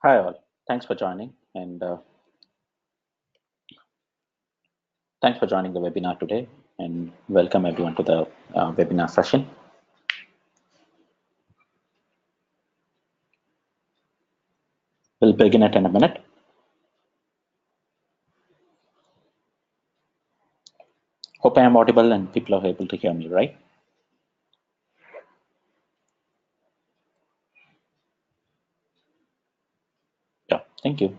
Hi all, thanks for joining thanks for joining the webinar today and welcome everyone to the webinar session. We'll begin it in a minute. Hope I am audible and people are able to hear me, right? Yeah, thank you.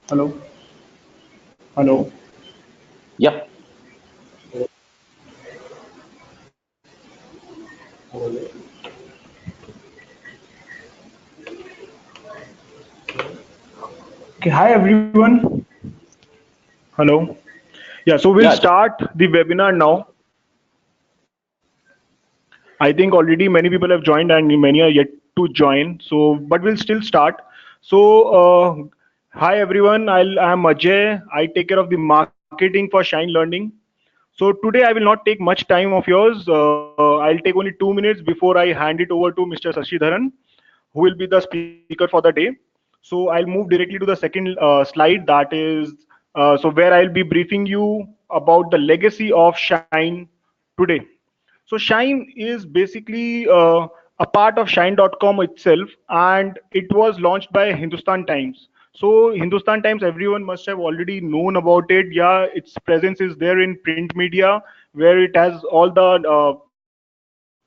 Hello. Hello. Yep. Okay. Hi, everyone. Hello. Yeah. So we'll Yeah. start the webinar now. I think already many people have joined and many are yet to join. So, but we'll still start. So, hi everyone. I'm Ajay. I take care of the marketing for Shine Learning. So today I will not take much time of yours. I'll take only 2 minutes before I hand it over to Mr. Sashidharan, who will be the speaker for the day. So I'll move directly to the second slide, that is so where I'll be briefing you about the legacy of Shine today. So Shine is basically a part of Shine.com itself, and it was launched by Hindustan Times. So Hindustan Times, everyone must have already known about it. Yeah, its presence is there in print media, where it has all the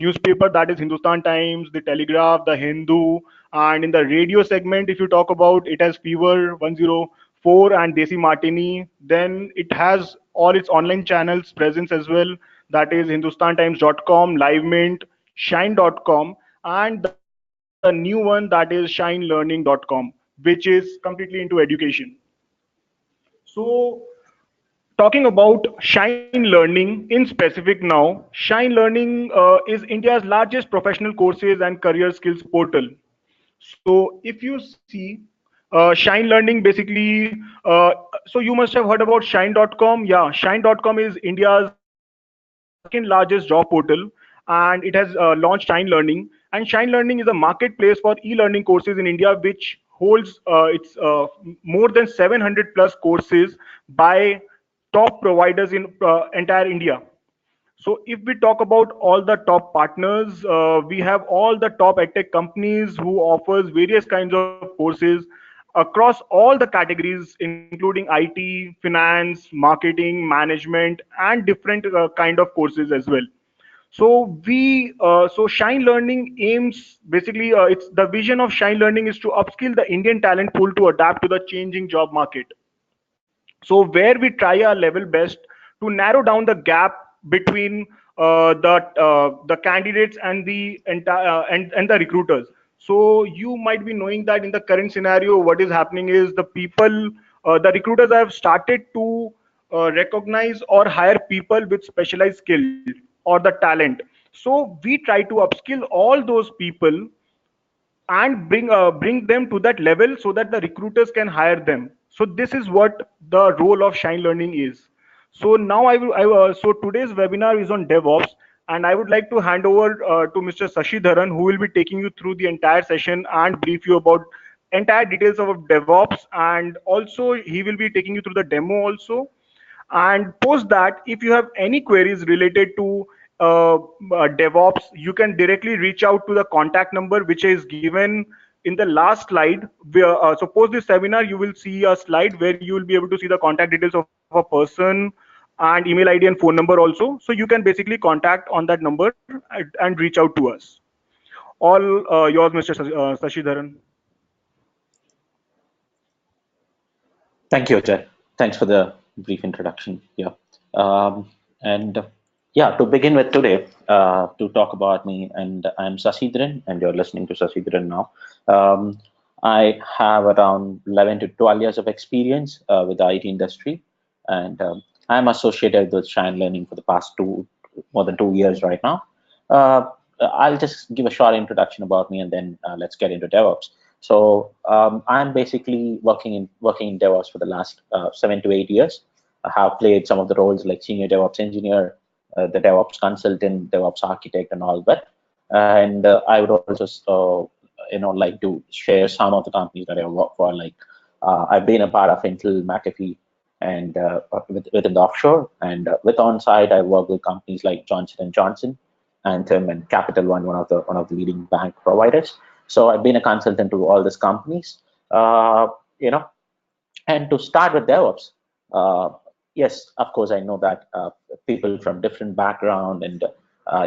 newspaper, that is Hindustan Times, the Telegraph, the Hindu, and in the radio segment, if you talk about, it has Fever 104 and Desi Martini. Then it has all its online channels presence as well. That is hindustantimes.com, LiveMint, shine.com, and the new one, that is shinelearning.com, which is completely into education. So talking about Shine Learning in specific now, Shine Learning is India's largest professional courses and career skills portal. So if you see, Shine Learning basically, so you must have heard about Shine.com. Yeah, Shine.com is India's second largest job portal, and it has launched Shine Learning. And Shine Learning is a marketplace for e-learning courses in India, which holds its more than 700 plus courses by top providers in entire India. So if we talk about all the top partners, we have all the top edtech companies who offers various kinds of courses. across all the categories, including IT, finance, marketing, management, and different kind of courses as well. So Shine Learning aims basically, it's the vision of Shine Learning is to upskill the Indian talent pool to adapt to the changing job market. So where we try our level best to narrow down the gap between the candidates and the entire and the recruiters. So you might be knowing that in the current scenario, what is happening is the recruiters have started to recognize or hire people with specialized skill or the talent. So we try to upskill all those people and bring them to that level so that the recruiters can hire them. So this is what the role of Shine Learning is. So now so today's webinar is on DevOps, and I would like to hand over to Mr. Sashidharan, who will be taking you through the entire session and brief you about entire details of DevOps, and also he will be taking you through the demo also. And post that, if you have any queries related to DevOps, you can directly reach out to the contact number which is given in the last slide. So post this seminar, you will see a slide where you will be able to see the contact details of a person and email ID and phone number also. So you can basically contact on that number and reach out to us. All yours, Mr. Sashidharan. Thank you, Ajay. Thanks for the brief introduction. Yeah. And yeah, to begin with today, to talk about me, and I'm Sasidharan, and you're listening to Sasidharan now. Um, I have around 11 to 12 years of experience with the IT industry, and I'm associated with Shine Learning for the past more than 2 years right now. Uh, I'll just give a short introduction about me, and then let's get into DevOps. So I'm basically working in DevOps for the last 7 to 8 years. I have played some of the roles like senior DevOps engineer, the DevOps consultant, DevOps architect, and all that. And I would also, like to share some of the companies that I work for. Like I've been a part of Intel, McAfee, and within the offshore, and with on-site, I work with companies like Johnson and Johnson, Anthem, and Capital One, one of the leading bank providers. So I've been a consultant to all these companies. Uh, you know, and to start with DevOps, uh, yes, of course, I know that people from different background, and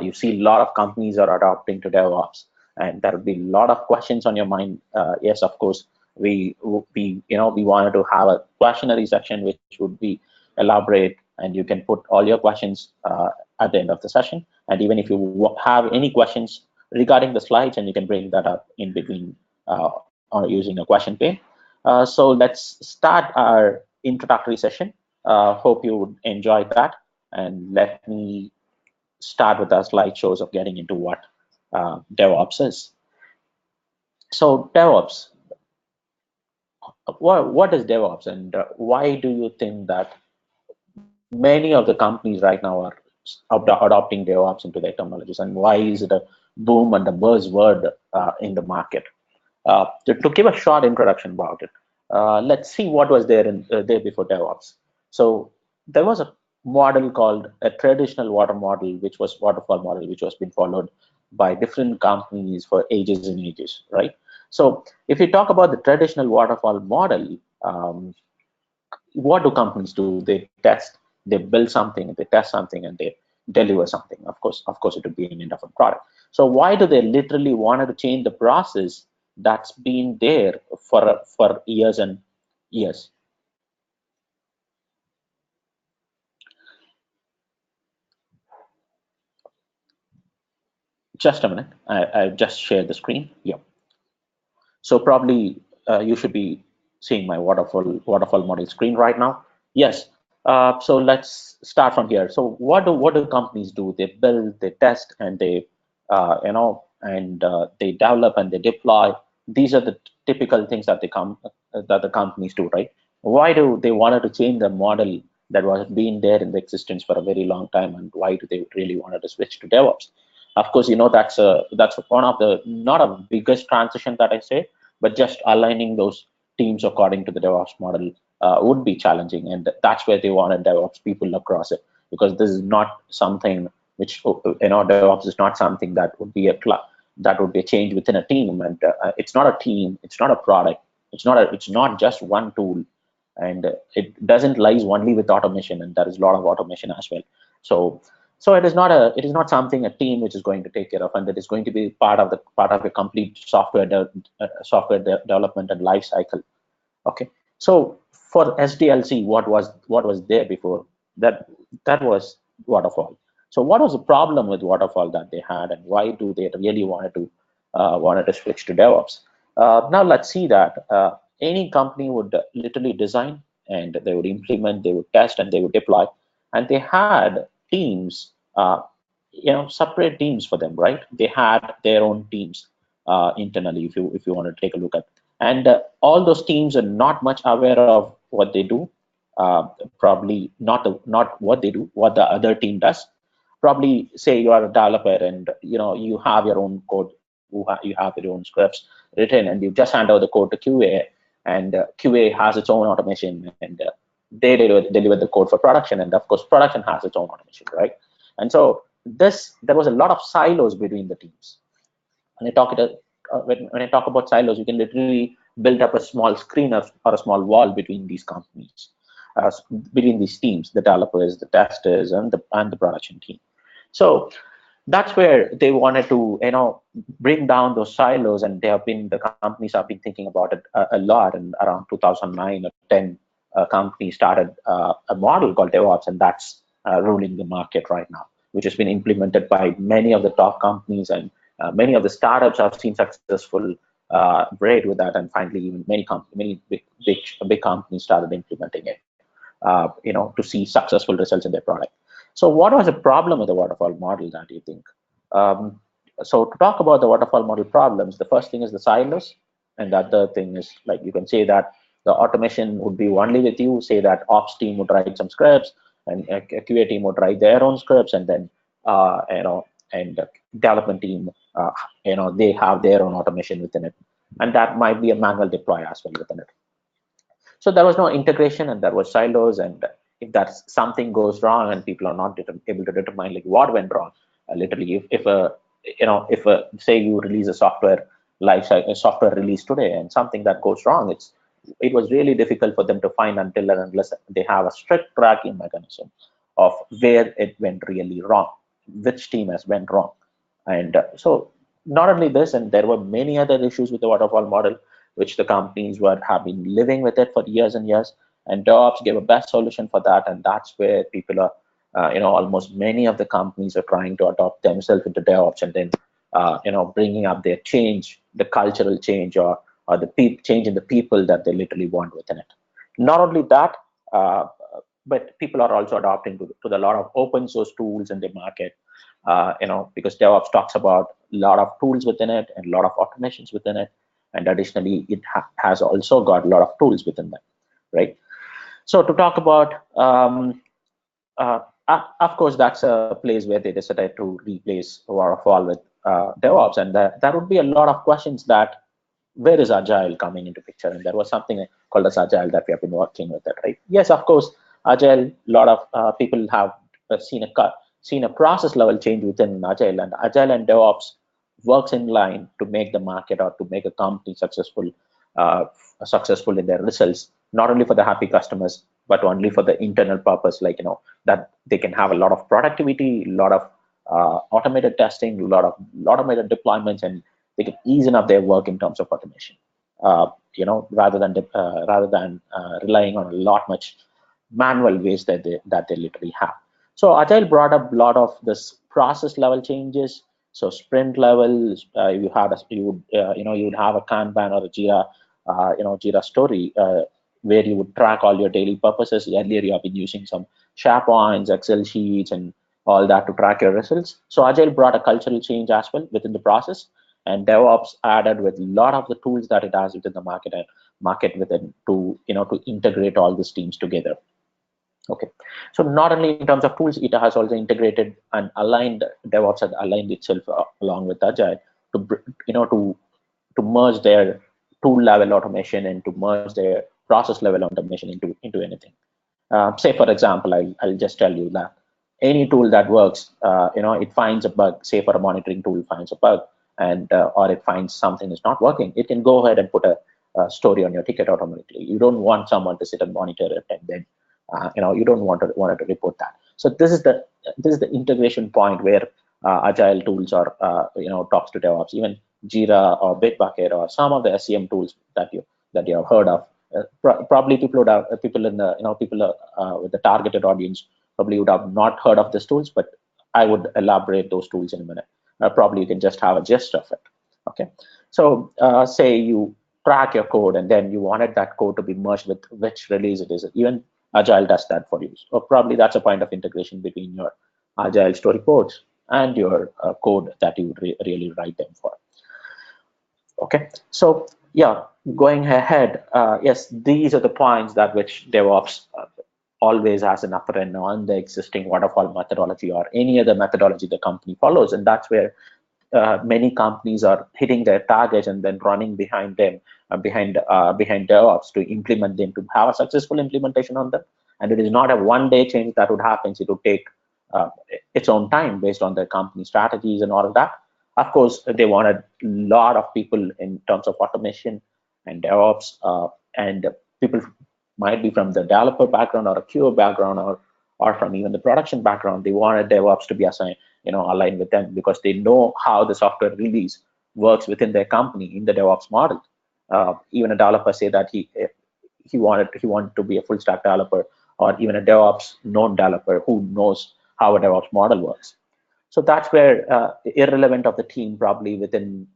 you see a lot of companies are adopting to DevOps, and there will be a lot of questions on your mind. Yes, of course, we wanted to have a questionnaire section which would be elaborate, and you can put all your questions at the end of the session. And even if you have any questions regarding the slides, and you can bring that up in between or using a question pane. So let's start our introductory session. Hope you would enjoy that. And let me start with our slideshows of getting into what DevOps is. So DevOps, what is DevOps, and why do you think that many of the companies right now are adopting DevOps into their technologies, and why is it a boom and a buzzword in the market? To give a short introduction about it, let's see what was there before DevOps. So there was a model called a traditional waterfall model, which was been followed by different companies for ages and ages, right? So if you talk about the traditional waterfall model, what do companies do? They test, they build something, they test something, and they deliver something. Of course, it would be an end of a product. So why do they literally wanted to change the process that's been there for years and years? Just a minute. I've just shared the screen. Yeah. So probably you should be seeing my waterfall model screen right now. Yes. So let's start from here. So what do companies do? They build, they test, and they develop and they deploy. These are the typical things that the companies do, right? Why do they wanted to change the model that was being there in the existence for a very long time, and why do they really wanted to switch to DevOps? Of course, that's one of the not a biggest transition that I say, but just aligning those teams according to the DevOps model would be challenging, and that's where they wanted DevOps people across it, because this is not something which DevOps is not something that would be a change within a team, and it's not a team, it's not a product, It's not just one tool, and it doesn't lies only with automation, and there is a lot of automation as well. So it is not something a team which is going to take care of, and it is going to be part of a complete development and life cycle. Okay, so for SDLC, what was there before that? That was waterfall. So what was the problem with waterfall that they had, and why do they really wanted to switch to DevOps? Now let's see that any company would literally design, and they would implement, they would test, and they would deploy, and they had teams, separate teams for them, right? They had their own teams internally. If you want to take a look at, and all those teams are not much aware of what they do. Probably not what they do, what the other team does. Probably say you are a developer, and you have your own code, you have your own scripts written, and you just hand over the code to QA, and QA has its own automation, and they deliver the code for production, and of course production has its own automation, right? And so there was a lot of silos between the teams. When I when I talk about silos, you can literally build up a small screen or a small wall between these companies, between these teams, the developers, the testers, and the production team. So that's where they wanted to bring down those silos, and the companies have been thinking about it a lot. And around 2009 or 10, companies started a model called DevOps, and that's ruling the market right now, which has been implemented by many of the top companies, and many of the startups have seen successful rate with that, and finally even many big companies started implementing it, to see successful results in their product. So what was the problem with the waterfall model that you think? So to talk about the waterfall model problems, the first thing is the silos, and the other thing is, like, you can say that the automation would be only with you. Say that ops team would write some scripts, and a QA team would write their own scripts, and then and the development team, they have their own automation within it, and that might be a manual deploy as well within it. So there was no integration, and there was silos. And if that something goes wrong and people are not able to determine like what went wrong, literally, if say you release a software release today, and something that goes wrong, it was really difficult for them to find until and unless they have a strict tracking mechanism of where it went really wrong, which team has went wrong. And so not only this, and there were many other issues with the waterfall model, which the companies have been living with it for years and years. And DevOps gave a best solution for that, and that's where people are, almost many of the companies are trying to adopt themselves into DevOps, and then, bringing up their change, the cultural change, or the change in the people that they literally want within it. Not only that, uh, but people are also adopting to the lot of open source tools in the market, because DevOps talks about a lot of tools within it and a lot of automations within it. And additionally, it has also got a lot of tools within them, right? So to talk about, of course, that's a place where they decided to replace waterfall with DevOps, and there would be a lot of questions that where is agile coming into picture, and there was something called as agile that we have been working with it, right? Yes, of course, agile. A lot of people have seen a process level change within agile, and agile and DevOps works in line to make the market or to make a company successful in their results, not only for the happy customers, but only for the internal purpose, like, that they can have a lot of productivity, a lot of automated testing, a lot of automated deployments, and they can ease up their work in terms of automation, rather than relying on a lot much manual ways that they literally have. So agile brought up a lot of this process level changes. So sprint level, you would have a Kanban or a Jira story, where you would track all your daily purposes. Earlier, you have been using some SharePoints, Excel sheets, and all that to track your results. So agile brought a cultural change as well within the process, and DevOps added with a lot of the tools that it has within the market within to integrate all these teams together. Okay, so not only in terms of tools, it has also integrated and aligned. DevOps has aligned itself along with Agile to merge their tool level automation and to merge their process level automation into anything. Say for example, I'll just tell you that any tool that works, it finds a bug. Say for a monitoring tool finds a bug, and or it finds something is not working, it can go ahead and put story on your ticket automatically. You don't want someone to sit and monitor it, and then you don't want to report that. So this is the integration point where agile tools are talks to DevOps. Even Jira or Bitbucket or some of the SCM tools that you have heard of. Probably people would have people in the people with the targeted audience probably would have not heard of these tools, but I would elaborate those tools in a minute. Probably you can just have a gist of it. Okay, so say you track your code and then you wanted that code to be merged with which release it is. Even Agile does that for you. So probably that's a point of integration between your Agile story codes and your code that you really write them for. Okay, so yeah, going ahead, yes, these are the points that which DevOps always has an upper end on the existing waterfall methodology or any other methodology the company follows, and that's where many companies are hitting their targets and then running behind them, behind DevOps to implement them, to have a successful implementation on them. And it is not a one-day change that would happen. It would take uh, its own time based on the company strategies and all of that. Of course, they wanted a lot of people in terms of automation and DevOps, and people might be from the developer background or a QA background or from even the production background. They wanted DevOps to be assigned, aligned with them because they know how the software release works within their company in the DevOps model. Even a developer say that he wanted to be a full stack developer, or even a DevOps known developer who knows how a DevOps model works. So that's where irrelevant of the team, probably within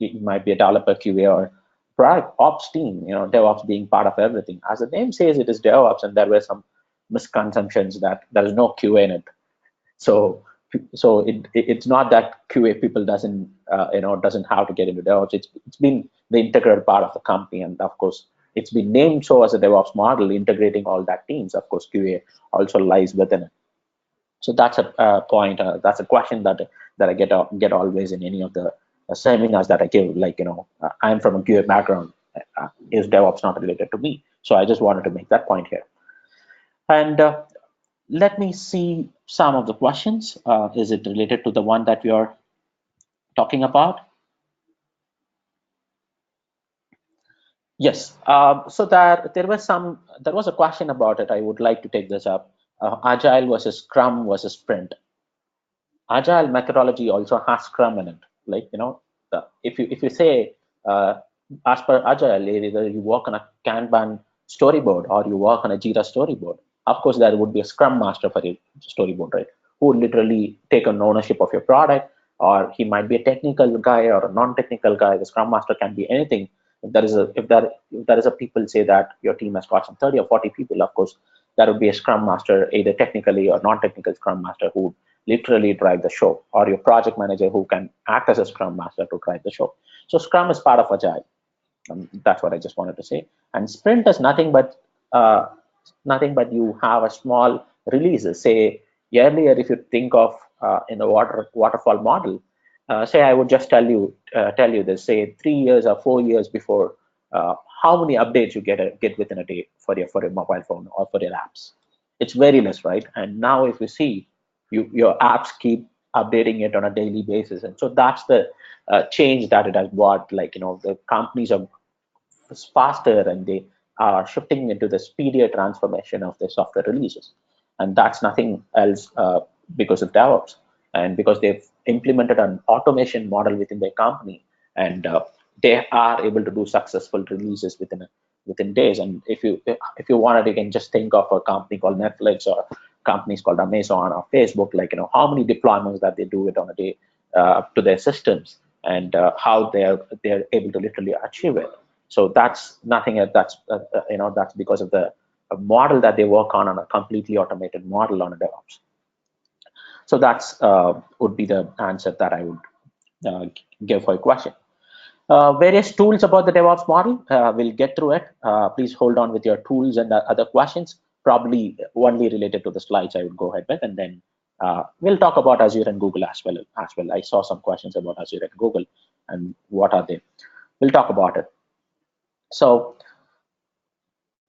it might be a developer QA or product ops team, DevOps being part of everything. As the name says, it is DevOps, and there were some misconceptions that there is no QA in it. So it's not that QA people doesn't have to get into DevOps. It's been the integral part of the company, and of course it's been named so as a DevOps model, integrating all that teams. Of course, QA also lies within it. So that's a point. That's a question that I get always in any of the seminars that I give. Like, I'm from a QA background. Is DevOps not related to me? So I just wanted to make that point here. And let me see some of the questions. Is it related to the one that we are talking about? Yes. So there was a question about it. I would like to take this up. Agile versus Scrum versus Sprint. Agile methodology also has Scrum in it. Like, if you say as per Agile, either you work on a Kanban storyboard or you work on a Jira storyboard. Of course, there would be a Scrum master for your storyboard, right? Who would literally take an ownership of your product, or he might be a technical guy or a non-technical guy. The Scrum master can be anything. If there is a people say that your team has got some 30 or 40 people, of course, that would be a Scrum master, either technically or non-technical Scrum master, who would literally drive the show, or your project manager who can act as a Scrum master to drive the show. So Scrum is part of Agile. That's what I just wanted to say. And Sprint is nothing but you have a small releases. Say earlier, if you think of in the waterfall model, say I would just tell you this. Say 3 years or 4 years before, how many updates you get within a day for your mobile phone or for your apps? It's very less, right? And now if you see, your apps keep updating it on a daily basis, and so that's the change that it has brought. Like, the companies are faster and they are shifting into the speedier transformation of their software releases. And that's nothing else because of DevOps, and because they've implemented an automation model within their company, and they are able to do successful releases within days. And if you wanted, you can just think of a company called Netflix or companies called Amazon or Facebook. Like, how many deployments that they do it on a day to their systems, and how they're able to literally achieve it. So that's nothing. That's because of the model that they work on a completely automated model on a DevOps. So that's would be the answer that I would give for a question. Various tools about the DevOps model. We'll get through it. Please hold on with your tools and other questions. Probably only related to the slides I would go ahead with, and then we'll talk about Azure and Google as well. I saw some questions about Azure and Google and what are they. We'll talk about it. So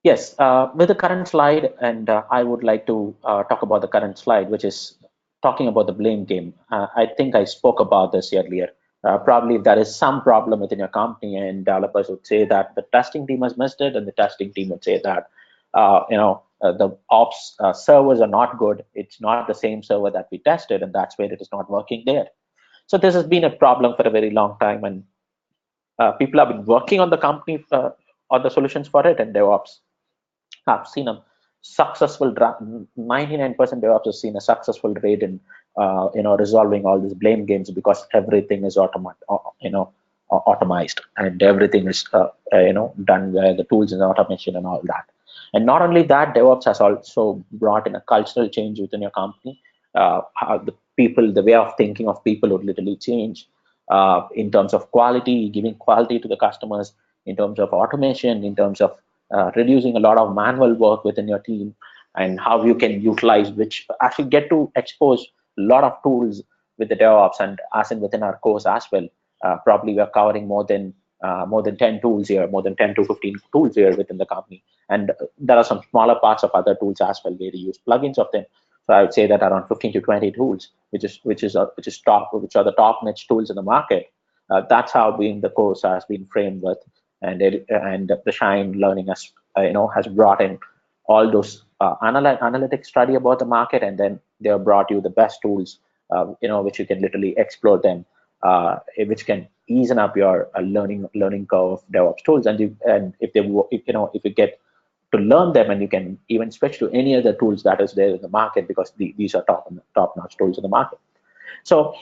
yes, with the current slide, and I would like to talk about the current slide, which is talking about the blame game. I think I spoke about this earlier. Probably if there is some problem within your company, and developers would say that the testing team has missed it, and the testing team would say that the ops servers are not good. It's not the same server that we tested, and that's where it is not working there. So this has been a problem for a very long time, and people have been working on the company on the solutions for it, and DevOps have seen a successful 99% DevOps has seen a successful rate in resolving all these blame games because everything is automized, and everything is done via the tools and automation and all that. And not only that, DevOps has also brought in a cultural change within your company. How the way of thinking of people would literally change in terms of quality, giving quality to the customers, in terms of automation, in terms of reducing a lot of manual work within your team, and how you can utilize, which actually get to expose a lot of tools with the DevOps, and as in within our course as well. Probably we are covering more than 10 tools here, more than 10 to 15 tools here within the company. And there are some smaller parts of other tools as well where you use plugins of them. So I would say that around 15 to 20 tools, which are the top niche tools in the market. That's how being the course has been framed with, and the Shine Learning has brought in all those analytic study about the market, and then they have brought you the best tools, which you can literally explore them, which can easen up your learning curve of DevOps tools. And if you get to learn them, and you can even switch to any other tools that is there in the market, because these are top notch tools in the market. So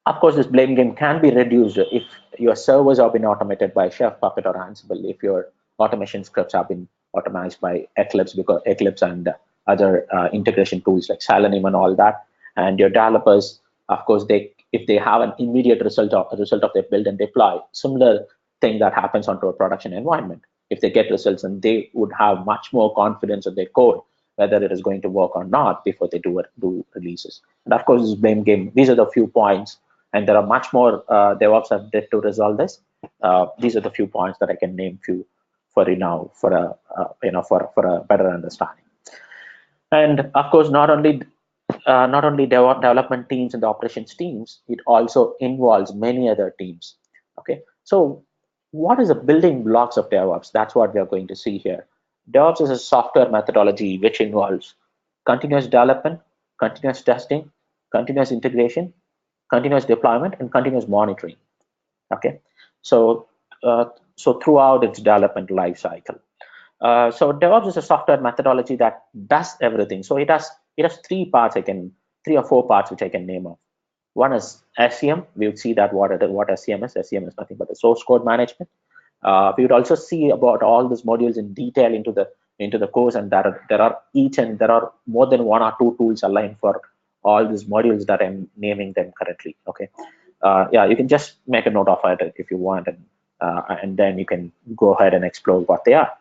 of course, this blame game can be reduced if your servers have been automated by Chef, Puppet, or Ansible. If your automation scripts have been automated by Eclipse, because Eclipse and other integration tools like Selenium and all that, and your developers, of course, if they have an immediate result of their build and deploy, similar thing that happens onto a production environment. If they get results, and they would have much more confidence in their code, whether it is going to work or not, before they do releases. And of course, this blame game. These are the few points, and there are much more DevOps have did to resolve this. These are the few points that I can name few for you now for a better understanding. And of course, not only development teams and the operations teams, it also involves many other teams. Okay, so what is the building blocks of DevOps? That's what we are going to see here. DevOps is a software methodology which involves continuous development, continuous testing, continuous integration, continuous deployment, and continuous monitoring. Okay, so so throughout its development life cycle. So DevOps is a software methodology that does everything. So it has three or four parts which I can name of. One is SCM. We would see that what SCM is. SCM is nothing but the source code management. We would also see about all these modules in detail into the course, and there are more than one or two tools aligned for all these modules that I'm naming them currently. Okay, yeah, you can just make a note of it if you want, and then you can go ahead and explore what they are.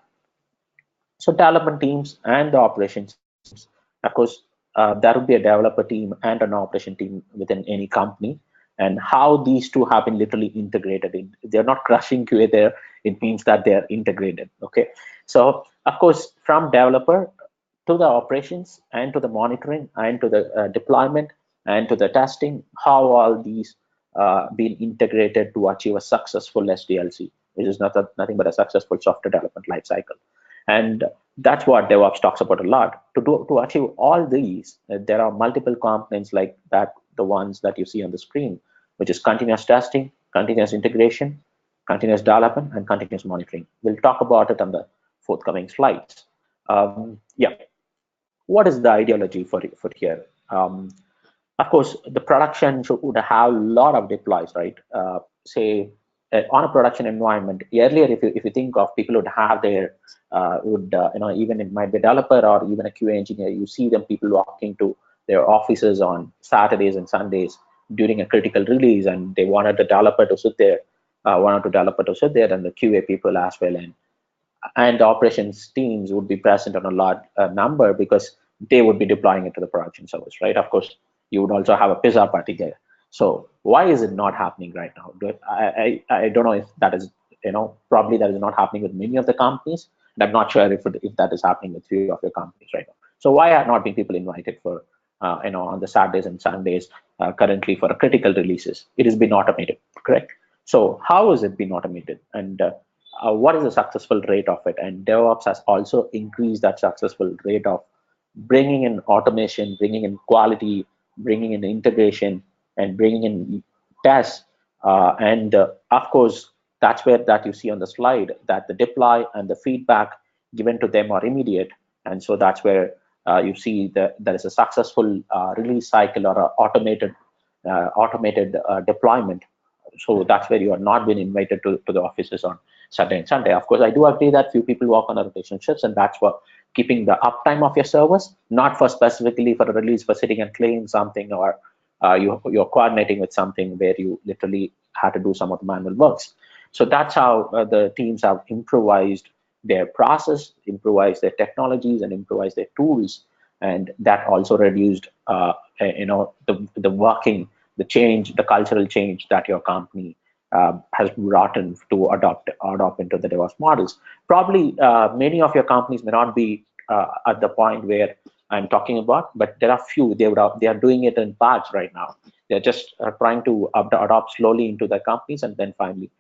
So development teams and the operations teams, of course, there would be a developer team and an operation team within any company, and how these two have been literally integrated. They're not crushing QA there. It means that they're integrated. Okay, so of course, from developer to the operations and to the monitoring and to the deployment and to the testing, how all these been integrated to achieve a successful SDLC, which is nothing but a successful software development lifecycle. And that's what DevOps talks about a lot. To achieve all these, there are multiple components like that, the ones that you see on the screen, which is continuous testing, continuous integration, continuous development, and continuous monitoring. We'll talk about it on the forthcoming slides. Yeah, what is the ideology for here? Of course, the production would have a lot of deploys, right? Say on a production environment. Earlier, if you think of, people would have their even it might be a developer or even a QA engineer. You see them, people walking to their offices on Saturdays and Sundays during a critical release, and they wanted the developer to sit there, and the QA people as well, and the operations teams would be present on a large number, because they would be deploying it to the production service, right? Of course, you would also have a pizza party there. So why is it not happening right now? I don't know if that is, probably that is not happening with many of the companies, and I'm not sure if that is happening with few of your companies right now. So why are not being people invited for, on the Saturdays and Sundays, currently for critical releases. It has been automated, correct? So how has it been automated, and what is the successful rate of it? And DevOps has also increased that successful rate of bringing in automation, bringing in quality, bringing in integration, and bringing in tests. And of course, that's where that you see on the slide that the deploy and the feedback given to them are immediate. And so that's where you see that there is a successful release cycle or a automated deployment. So that's where you are not being invited to the offices on Saturday and Sunday. Of course, I do agree that few people work on the relationships, and that's for keeping the uptime of your servers, not for specifically for a release for sitting and cleaning something, or you're coordinating with something where you literally had to do some of the manual works. So that's how the teams have improvised their process, improvised their technologies, and improvised their tools, and that also reduced, the working, the change, the cultural change that your company has brought in to adopt into the DevOps models. Probably many of your companies may not be at the point where I'm talking about, but there are few. They are doing it in parts right now. They're just trying to adopt slowly into their companies, and then finally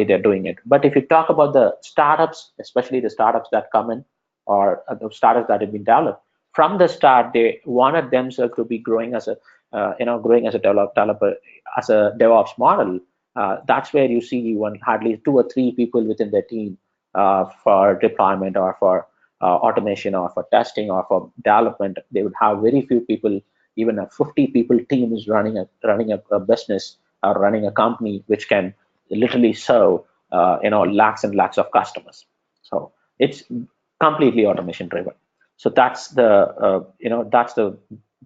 they're doing it. But if you talk about the startups, especially the startups that come in, or the startups that have been developed from the start, they wanted themselves to be growing as a growing as a developer, as a DevOps model. That's where you see hardly 2 or 3 people within the team for deployment, or for automation, or for testing, or for development. They would have very few people. Even a 50 people team is running a business, or running a company which can literally serve lakhs and lakhs of customers. So it's completely automation driven. So that's the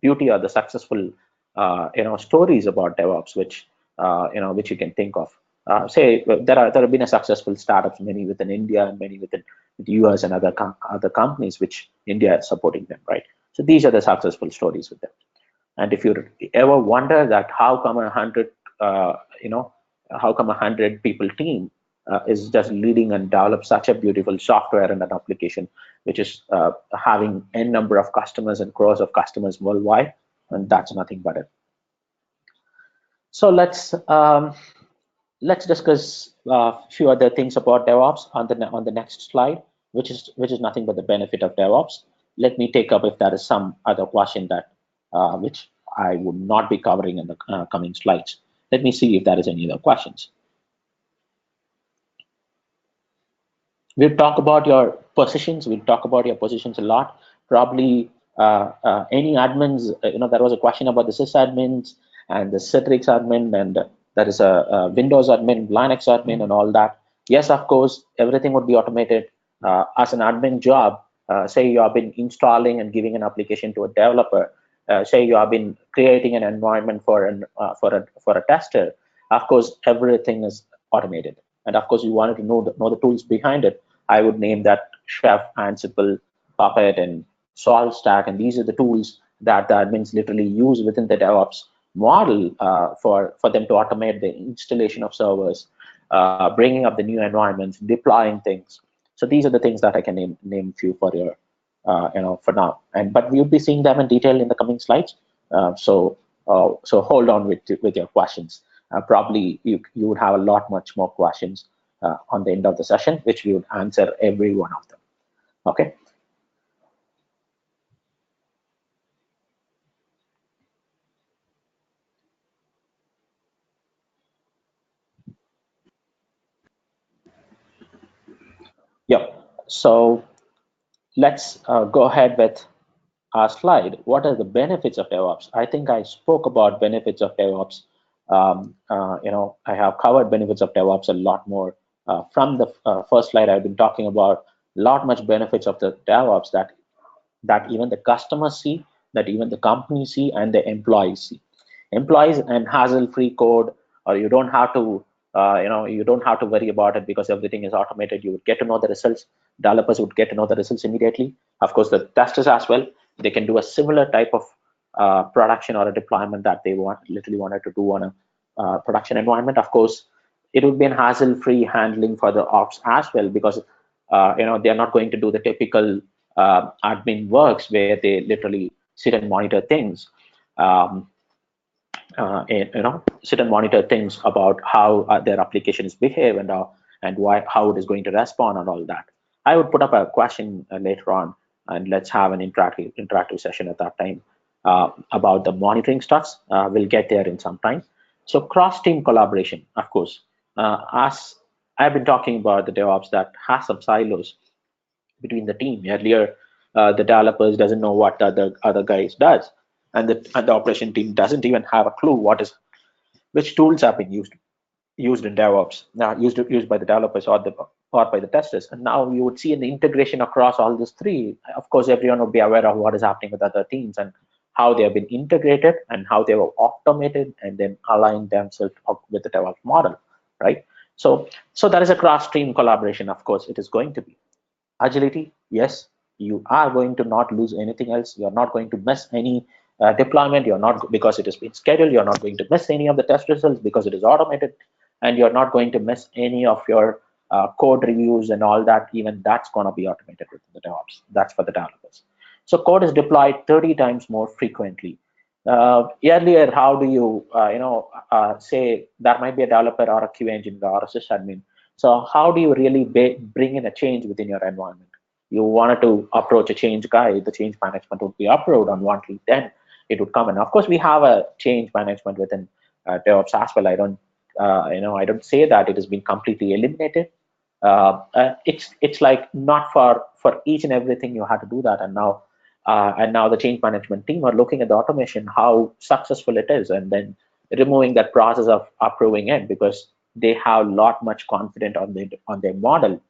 beauty or the successful stories about DevOps, which you can think of. Say there have been a successful startups, many within India and many within the US, and other companies which India is supporting them, right? So these are the successful stories with them. And if you ever wonder that how come 100 people team is just leading and develop such a beautiful software and an application which is having n number of customers and crores of customers worldwide, and that's nothing but it. So let's discuss a few other things about DevOps on the next slide, which is nothing but the benefit of DevOps. Let me take up if there is some other question that which I would not be covering in the coming slides. Let me see if there is any other questions. We'll talk about your positions. We'll talk about your positions a lot. Probably any admins, there was a question about the sysadmins and the Citrix admin, and there is a Windows admin, Linux admin, and all that. Yes, of course, everything would be automated. As an admin job, say you have been installing and giving an application to a developer, say you have been creating an environment for a tester. Of course, everything is automated. And of course, you wanted to know the tools behind it. I would name that Chef, Ansible, Puppet, and SolveStack, and these are the tools that the admins literally use within the DevOps model for them to automate the installation of servers, bringing up the new environments, deploying things. So these are the things that I can name few for your for now. But we'll be seeing them in detail in the coming slides. So hold on with your questions. Probably you would have a much more questions on the end of the session, which we would answer every one of them. Okay. Yep. So let's go ahead with our slide. What are the benefits of DevOps? I think I spoke about benefits of DevOps. I have covered benefits of DevOps a lot more from the first slide. I've been talking about much benefits of the DevOps that even the customers see, that even the companies see, and the employees see. Employees and hassle-free code, or you don't have to, you don't have to worry about it because everything is automated. You would get to know the results. Developers would get to know the results immediately. Of course, the testers as well. They can do a similar type of production or a deployment that they literally wanted to do on a production environment. Of course, it would be a hassle-free handling for the ops as well, because they're not going to do the typical admin works where they literally sit and monitor things. sit and monitor things about how their application is behave and why how it is going to respond and all that. I would put up a question later on, and let's have an interactive session at that time about the monitoring stuffs. We'll get there in some time. So cross team collaboration, of course, as I've been talking about the DevOps that has some silos between the team. Earlier, the developers doesn't know what the other guys does, and the operation team doesn't even have a clue what is which tools have been used in DevOps, now used by the developers or by the testers. And now you would see an integration across all these three. Of course, everyone would be aware of what is happening with other teams and how they have been integrated and how they were automated and then aligned themselves up with the DevOps model, right? So that is a cross-stream collaboration. Of course, it is going to be agility. Yes, you are going to not lose anything else. You're not going to miss any deployment. You're not, because it has been scheduled, you're not going to miss any of the test results because it is automated, and you're not going to miss any of your code reviews and all that. Even that's going to be automated with the DevOps. That's for the developers. So code is deployed 30 times more frequently. Earlier, how do you say there might be a developer or a QA engineer or a sysadmin? So how do you really bring in a change within your environment? You wanted to approach a change guy, the change management would be approved on one lead, then it would come in. Of course, we have a change management within DevOps as well. I don't say that it has been completely eliminated. It's like not for each and everything you had to do that, and now the change management team are looking at the automation, how successful it is, and then removing that process of approving it because they have a lot much confidence on their model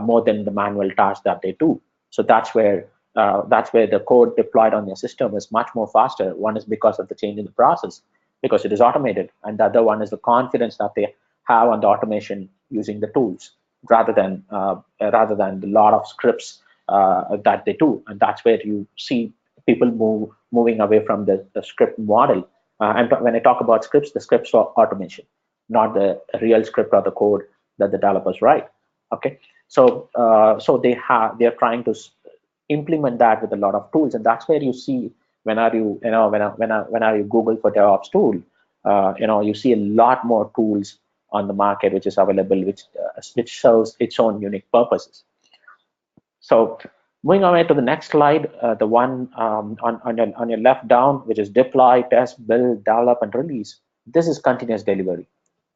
more than the manual tasks that they do. So that's where the code deployed on their system is much more faster. One is because of the change in the process, because it is automated, and the other one is the confidence that they have on the automation using the tools rather than the lot of scripts that they do. And that's where you see people moving away from the script model. And when I talk about scripts, the scripts are automation, not the real script or the code that the developers write. Okay, so they're trying to implement that with a lot of tools, and that's where you see when are you you know when are you Google for DevOps tool, you see a lot more tools on the market which is available, which serves its own unique purposes. So moving away to the next slide, the one on your left down, which is deploy, test, build, develop, and release. This is continuous delivery.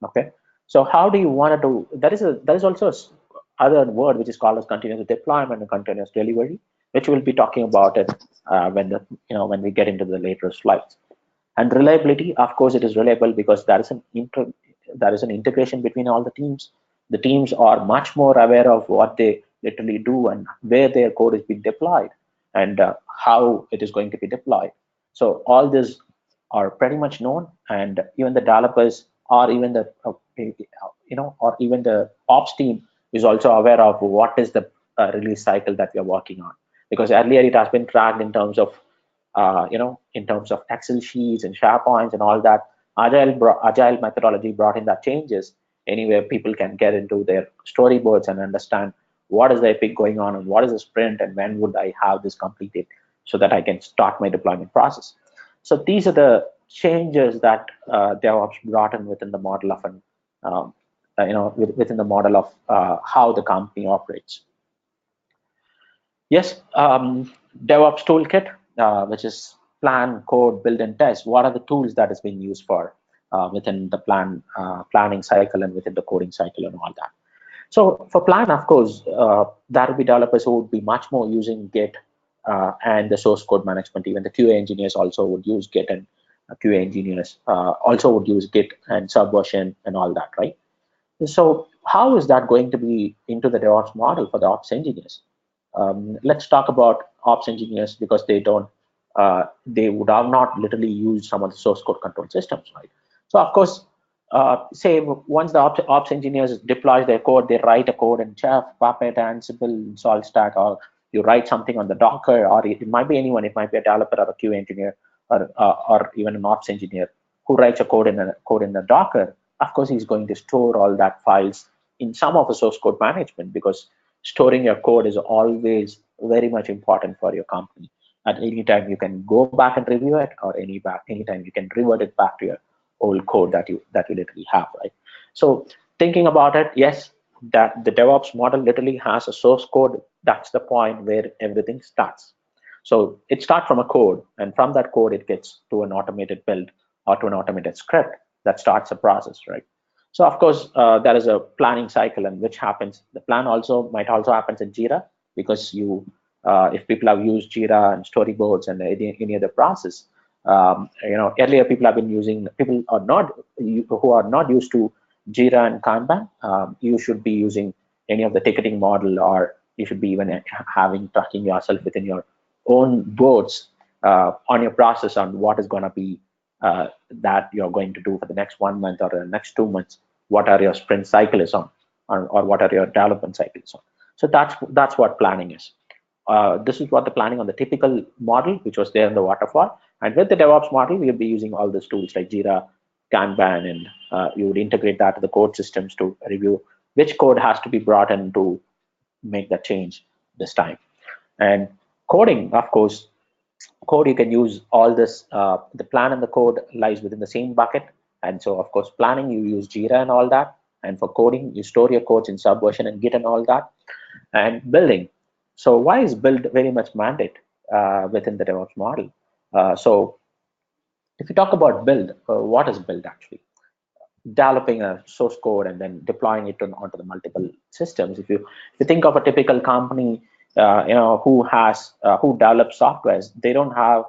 Okay. So how do you want to do? There is also other word which is called as continuous deployment and continuous delivery, which we'll be talking about it when we get into the later slides. And reliability, of course, it is reliable because there is an integration between all the teams. The teams are much more aware of what they literally do and where their code is being deployed and how it is going to be deployed. So all these are pretty much known, and even the developers or even the or even the ops team is also aware of what is the release cycle that we are working on, because earlier it has been tracked in terms of Excel sheets and SharePoints and all that. Agile methodology brought in that changes. Anywhere people can get into their storyboards and understand what is the epic going on and what is the sprint and when would I have this completed so that I can start my deployment process. So these are the changes that DevOps brought in within the model of within the model of how the company operates. Yes, DevOps toolkit, which is plan, code, build, and test. What are the tools that is being used for within the planning cycle and within the coding cycle and all that? So for plan, of course, there will be developers who would be much more using Git and the source code management. Even the QA engineers also would use Git, and QA engineers also would use Git and Subversion and all that, right? So how is that going to be into the DevOps model for the ops engineers? Let's talk about ops engineers because they would have not literally used some of the source code control systems, right? So of course, say once the ops engineers deploy their code, they write a code in Chef, Puppet, Ansible, SaltStack, or you write something on the Docker, or it might be anyone. It might be a developer or a QA engineer or even an ops engineer who writes a code in the Docker. Of course, he's going to store all that files in some of the source code management, because storing your code is always very much important for your company. At any time, you can go back and review it, or anytime you can revert it back to your old code that you literally have, right? So thinking about it, yes, that the DevOps model literally has a source code. That's the point where everything starts. So it starts from a code, and from that code, it gets to an automated build or to an automated script that starts a process, right? So of course, there is a planning cycle, and which happens. The plan also might also happens in Jira, because if people have used Jira and storyboards and any other process, earlier people are not who are not used to Jira and Kanban. You should be using any of the ticketing model, or you should be even having tracking yourself within your own boards on your process on what is going to be that you're going to do for the next 1 month or the next 2 months. What are your sprint cycle is on, or what are your development cycles on? So that's what planning is. This is what the planning on the typical model, which was there in the waterfall. And with the DevOps model, we'll be using all these tools like Jira, Kanban, and you would integrate that to the code systems to review which code has to be brought in to make that change this time. And coding, of course, code you can use all this. The plan and the code lies within the same bucket. And so, of course, planning, you use Jira and all that. And for coding, you store your codes in Subversion and Git and all that. And building. So why is build very much mandate within the DevOps model? So if you talk about build, what is build actually? Developing a source code and then deploying it onto the multiple systems. If you think of a typical company, who develops softwares, they don't have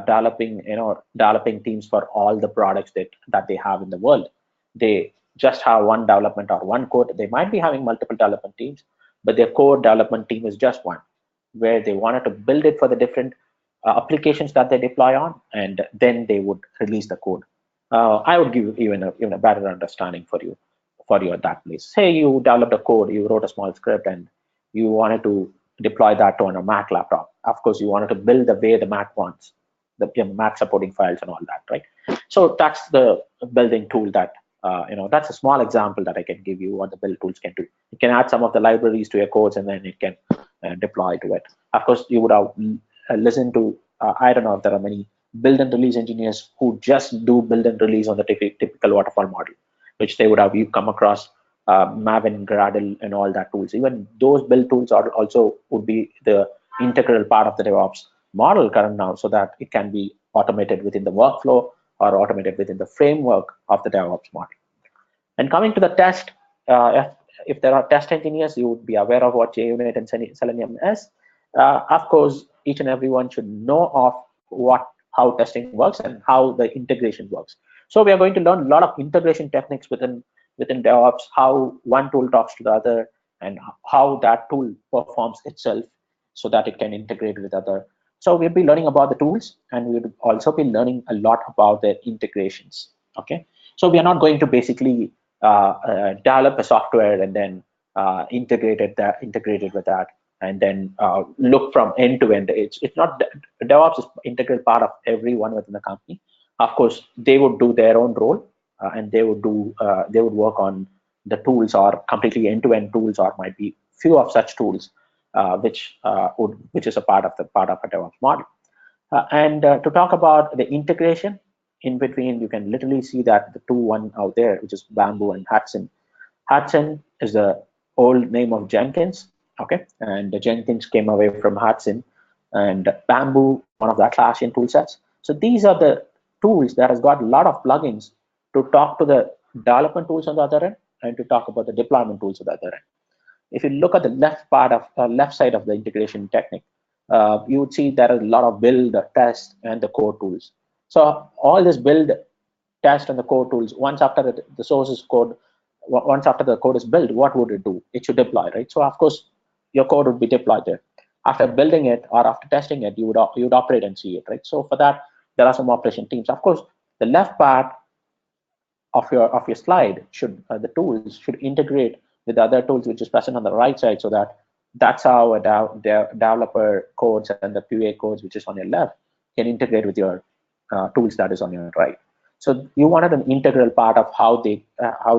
developing teams for all the products that they have in the world. They just have one development or one code. They might be having multiple development teams, but their core development team is just one, where they wanted to build it for the different applications that they deploy on, and then they would release the code. I would give even a better understanding for you at that place. Say you developed a code, you wrote a small script, and you wanted to deploy that on a Mac laptop. Of course, you wanted to build the way the Mac wants, the Mac supporting files and all that, right? So that's the building tool that's a small example that I can give you what the build tools can do. You can add some of the libraries to your codes, and then it can deploy to it. Of course, you would have listened to, I don't know if there are many build and release engineers who just do build and release on the typical waterfall model, which they would have you come across Maven, Gradle, and all that tools. Even those build tools are also would be the integral part of the DevOps model current now, so that it can be automated within the workflow or automated within the framework of the DevOps model. And coming to the test, if there are test engineers, you would be aware of what JUnit and Selenium is. Of course, each and everyone should know of how testing works and how the integration works. So we are going to learn a lot of integration techniques within DevOps, how one tool talks to the other, and how that tool performs itself so that it can integrate with other. So we'll be learning about the tools, and we'll also be learning a lot about their integrations. Okay, so we are not going to basically develop a software and then integrate it with that, and then look from end to end. It's not DevOps is integral part of everyone within the company. Of course, they would do their own role, and they would work on the tools, or completely end to end tools, or might be few of such tools, which is a part of a DevOps model. And to talk about the integration in between, you can literally see that the one out there, which is Bamboo and Hudson. Hudson is the old name of Jenkins, okay? And the Jenkins came away from Hudson, and Bamboo is one of the Atlassian tool sets. So these are the tools that has got a lot of plugins to talk to the development tools on the other end, and to talk about the deployment tools on the other end. If you look at the left side of the integration technique, you would see there are a lot of build, test, and the core tools. So all this build, test, and the core tools, once after the source is code, once after the code is built, what would it do? It should deploy, right? So of course, your code would be deployed there. After building it or after testing it, you would operate and see it, right? So for that, there are some operation teams. Of course, the left part of your slide should the tools should integrate with the other tools which is present on the right side, so that's how a developer codes and the QA codes which is on your left can integrate with your tools that is on your right. So you wanted an integral part of how they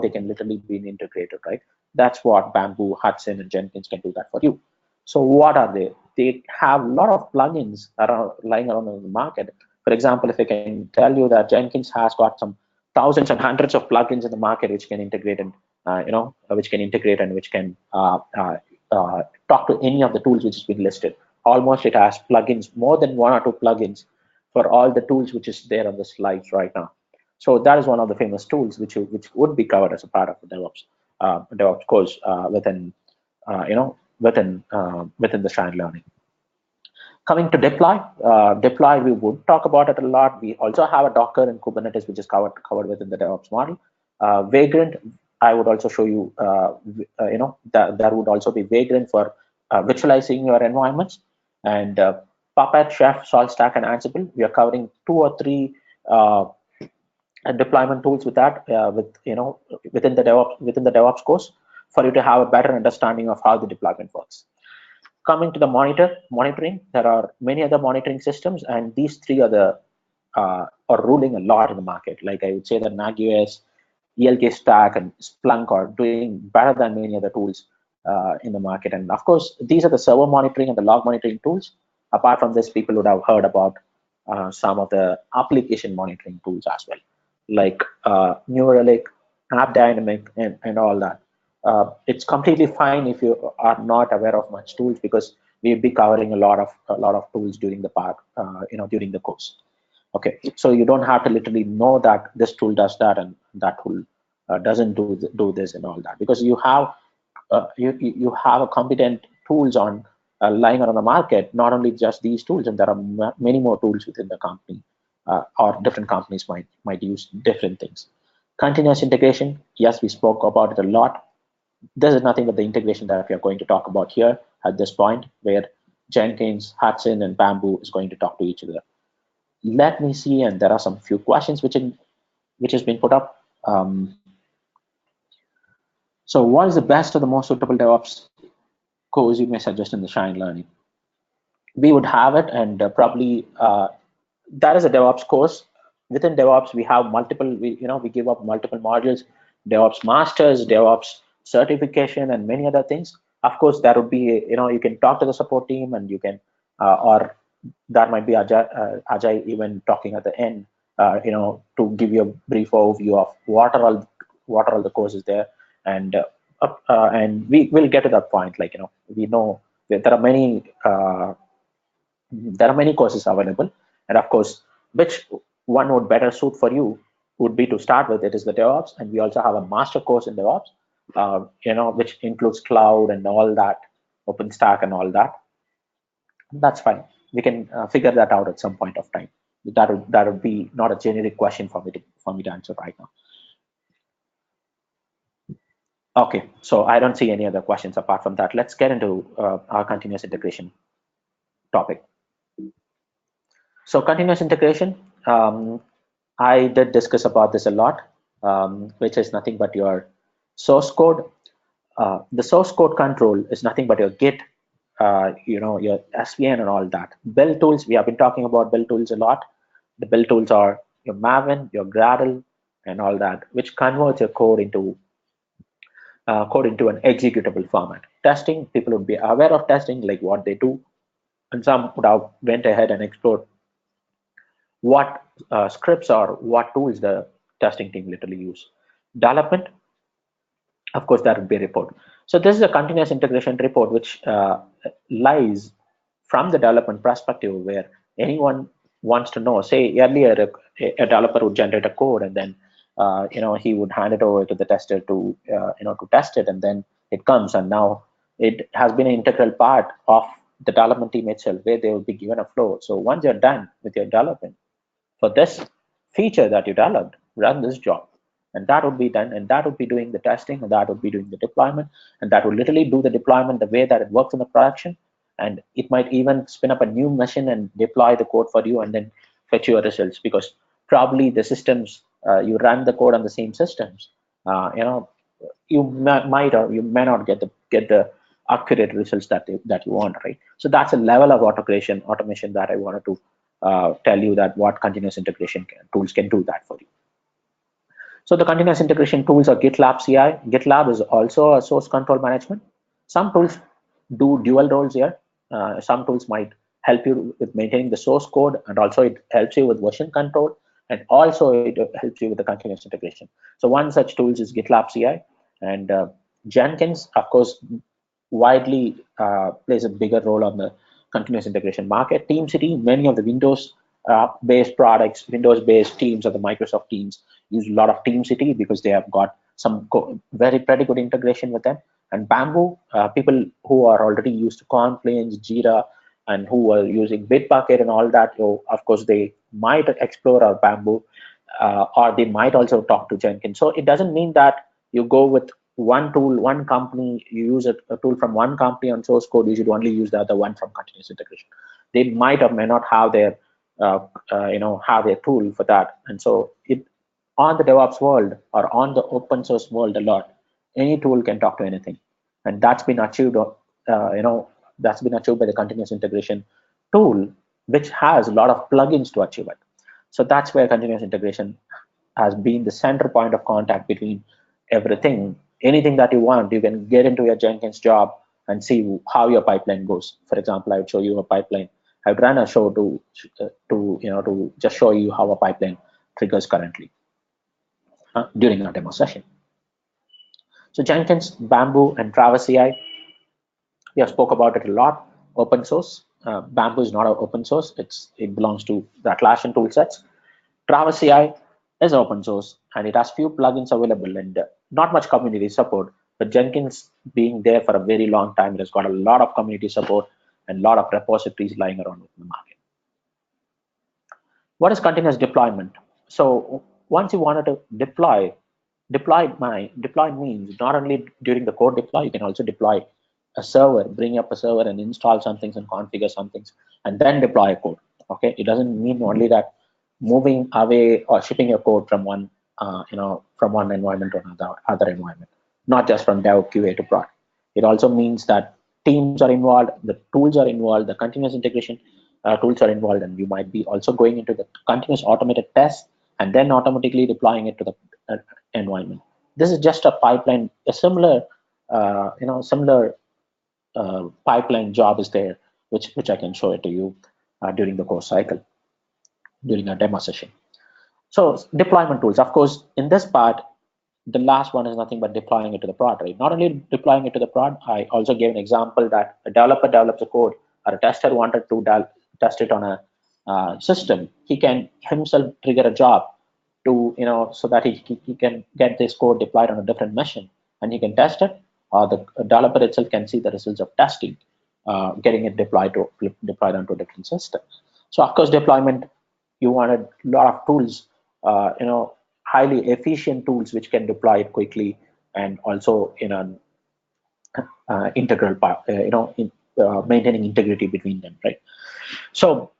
can literally be integrated, right? That's what Bamboo, Hudson, and Jenkins can do that for you. So what are they? they have a lot of plugins around lying around in the market. For example, if I can tell you that Jenkins has got some thousands and hundreds of plugins in the market which can integrate and which can integrate and which can talk to any of the tools which has been listed. Almost it has plugins, more than one or two plugins for all the tools which is there on the slides right now. So that is one of the famous tools which would be covered as a part of the DevOps course within the Shine Learning. Coming to deploy, we would talk about it a lot. We also have a Docker and Kubernetes, which is covered within the DevOps model. Vagrant, I would also show you, that there would also be Vagrant for virtualizing your environments, and Puppet, Chef, SaltStack, and Ansible. We are covering 2 or 3 deployment tools with that, within the DevOps course, for you to have a better understanding of how the deployment works. Coming to the monitoring, there are many other monitoring systems, and these 3 are ruling a lot in the market. Like I would say that NagOS, ELK Stack, and Splunk are doing better than many other tools in the market. And of course, these are the server monitoring and the log monitoring tools. Apart from this, people would have heard about some of the application monitoring tools as well, like New Relic, App Dynamic, and all that. It's completely fine if you are not aware of much tools, because we'll be covering a lot of tools during the during the course. Okay, so you don't have to literally know that this tool does that and that tool doesn't do this and all that, because you have a competent tools on lying around the market. Not only just these tools, and there are many more tools within the company, or different companies might use different things. Continuous integration, yes, we spoke about it a lot. This is nothing but the integration that we are going to talk about here at this point, where Jenkins, Hudson, and Bamboo is going to talk to each other. Let me see, and there are some few questions which has been put up. So what is the best or the most suitable DevOps course you may suggest in the Shine Learning? We would have it, and probably that is a DevOps course. Within DevOps, we have multiple, we give up multiple modules, DevOps Masters, DevOps certification, and many other things. Of course, that would be, you can talk to the support team, and you can, or that might be Ajay even talking at the end, to give you a brief overview of what are all the courses there, and we will get to that point. Like, we know that there are many courses available, and of course, which one would better suit for you would be to start with. It is the DevOps, and we also have a master course in DevOps, which includes cloud and all that, OpenStack and all that. That's fine. We can figure that out at some point of time. That would be not a generic question for me to answer right now. Okay, so I don't see any other questions apart from that. Let's get into our continuous integration topic. So continuous integration, I did discuss about this a lot, which is nothing but your source code. The source code control is nothing but your Git, your SVN and all that. Build tools, we have been talking about build tools a lot. The build tools are your Maven, your Gradle, and all that, which converts your code into an executable format. Testing, people would be aware of testing, like what they do, and some would have went ahead and explored what scripts or what tools the testing team literally use. Development, of course, that would be a report. So this is a continuous integration report, which lies from the development perspective, where anyone wants to know. Say earlier, a developer would generate a code, and then he would hand it over to the tester to test it, and then it comes, and now it has been an integral part of the development team itself, where they will be given a flow. So once you're done with your development for this feature that you developed, run this job, and that would be done, and that would be doing the testing, and that would be doing the deployment, and that would literally do the deployment the way that it works in the production. And it might even spin up a new machine and deploy the code for you, and then fetch your results, because probably the systems you run the code on the same systems, you might or you may not get the accurate results that you want, right? So that's a level of automation that I wanted to tell you, that what continuous integration tools can do that for you. So the continuous integration tools are GitLab CI. GitLab is also a source control management. Some tools do dual roles here. some tools might help you with maintaining the source code, and also it helps you with version control, and also it helps you with the continuous integration. So one such tools is GitLab CI, and Jenkins, of course, widely plays a bigger role on the continuous integration market. TeamCity, many of the Windows based products, Windows based teams or the Microsoft teams use a lot of TeamCity because they have got some very pretty good integration with them. And Bamboo, people who are already used to Confluence, Jira, and who are using Bitbucket and all that, of course, they might explore our Bamboo, or they might also talk to Jenkins. So it doesn't mean that you go with one tool, one company, you use a tool from one company on source code, you should only use the other one from continuous integration. They might or may not have their, have their tool for that. And so it, on the DevOps world or on the open source world a lot, any tool can talk to anything. And that's been achieved, that's been achieved by the continuous integration tool, which has a lot of plugins to achieve it. So that's where continuous integration has been the center point of contact between everything. Anything that you want, you can get into your Jenkins job and see how your pipeline goes. For example, I would show you a pipeline. I would run a show to just show you how a pipeline triggers currently during our demo session. So Jenkins, Bamboo, and Travis CI, we have spoke about it a lot. Open source. Bamboo is not open source. It belongs to the Atlassian tool sets. Travis CI is open source and it has few plugins available and not much community support. But Jenkins, being there for a very long time, it has got a lot of community support and a lot of repositories lying around in the market. What is continuous deployment? So once you wanted to deploy means not only during the code deploy, you can also deploy a server, bring up a server and install some things and configure some things and then deploy a code. Okay, it doesn't mean only that moving away or shipping your code from one from one environment to another other environment, not just from dev QA to prod. It also means that teams are involved, the tools are involved, the continuous integration tools are involved, and you might be also going into the continuous automated test and then automatically deploying it to the environment. This is just a pipeline, a similar pipeline job is there, which I can show it to you during the course cycle, during our demo session. So deployment tools, of course, in this part, the last one is nothing but deploying it to the prod, right? Not only deploying it to the prod, I also gave an example that a developer develops a code or a tester wanted to test it on a system. He can himself trigger a job to, so that he can get this code deployed on a different machine and he can test it, or the developer itself can see the results of testing, getting it deployed onto a different system. So of course, deployment, you wanted a lot of tools, highly efficient tools which can deploy it quickly and also in an integral part, maintaining integrity between them, right? So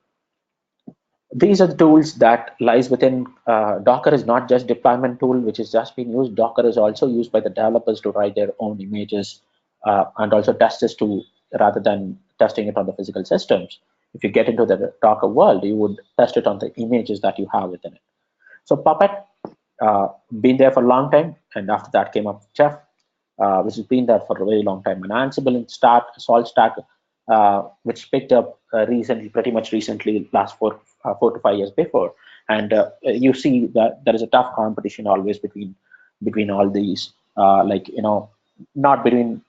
these are the tools that lies within Docker. Is not just deployment tool which is just being used. Docker is also used by the developers to write their own images and also test this to, rather than testing it on the physical systems. If you get into the Docker world, you would test it on the images that you have within it. So Puppet, been there for a long time, and after that came up Chef, which has been there for a very long time. And Ansible and Salt Stack, which picked up recently, pretty much recently, last 4 to 5 years before. And you see that there is a tough competition always between all these, not between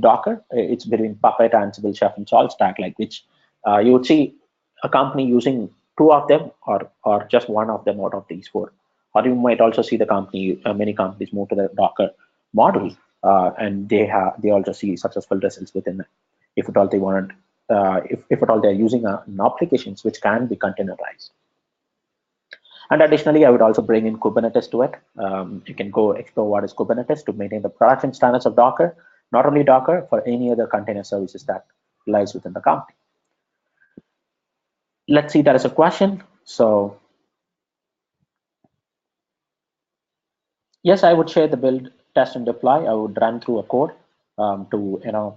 Docker, it's between Puppet, Ansible, Chef, and Salt Stack, like which you would see a company using two of them or just one of them out of these four. Or you might also see the company, many companies move to the Docker model, and they also see successful results within it. If at all they want, if at all they're using an applications which can be containerized. And additionally, I would also bring in Kubernetes to it. You can go explore what is Kubernetes to maintain the production standards of Docker, not only Docker, for any other container services that lies within the company. Let's see, there is a question. So yes, I would share the build, test, and deploy. I would run through a code to,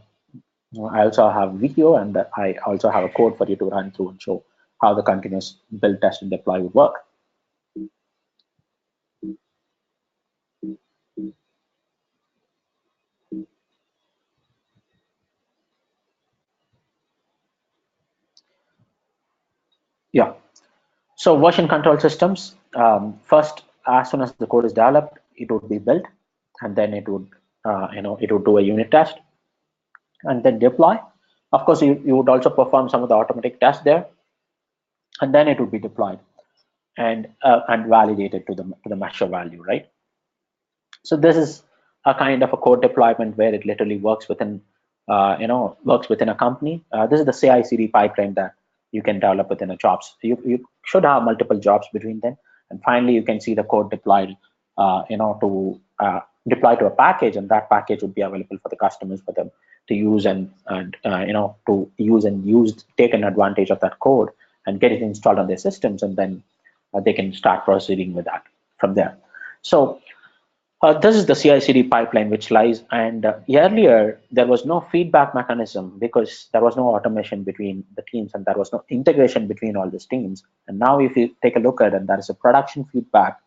I also have video, and I also have a code for you to run through and show how the continuous build, test, and deploy would work. So version control systems, first, as soon as the code is developed, it would be built, and then it would do a unit test, and then deploy. Of course, you would also perform some of the automatic tests there, and then it would be deployed and validated to the measure value, right? So this is a kind of a code deployment where it literally works within a company. This is the CI/CD pipeline that you can develop within a jobs. You should have multiple jobs between them, and finally you can see the code deployed, to deploy to a package, and that package would be available for the customers for them to use and take an advantage of that code and get it installed on their systems, and then they can start proceeding with that from there. So this is the CI/CD pipeline which lies, and earlier there was no feedback mechanism because there was no automation between the teams and there was no integration between all these teams. And now, if you take a look at it, there is a production feedback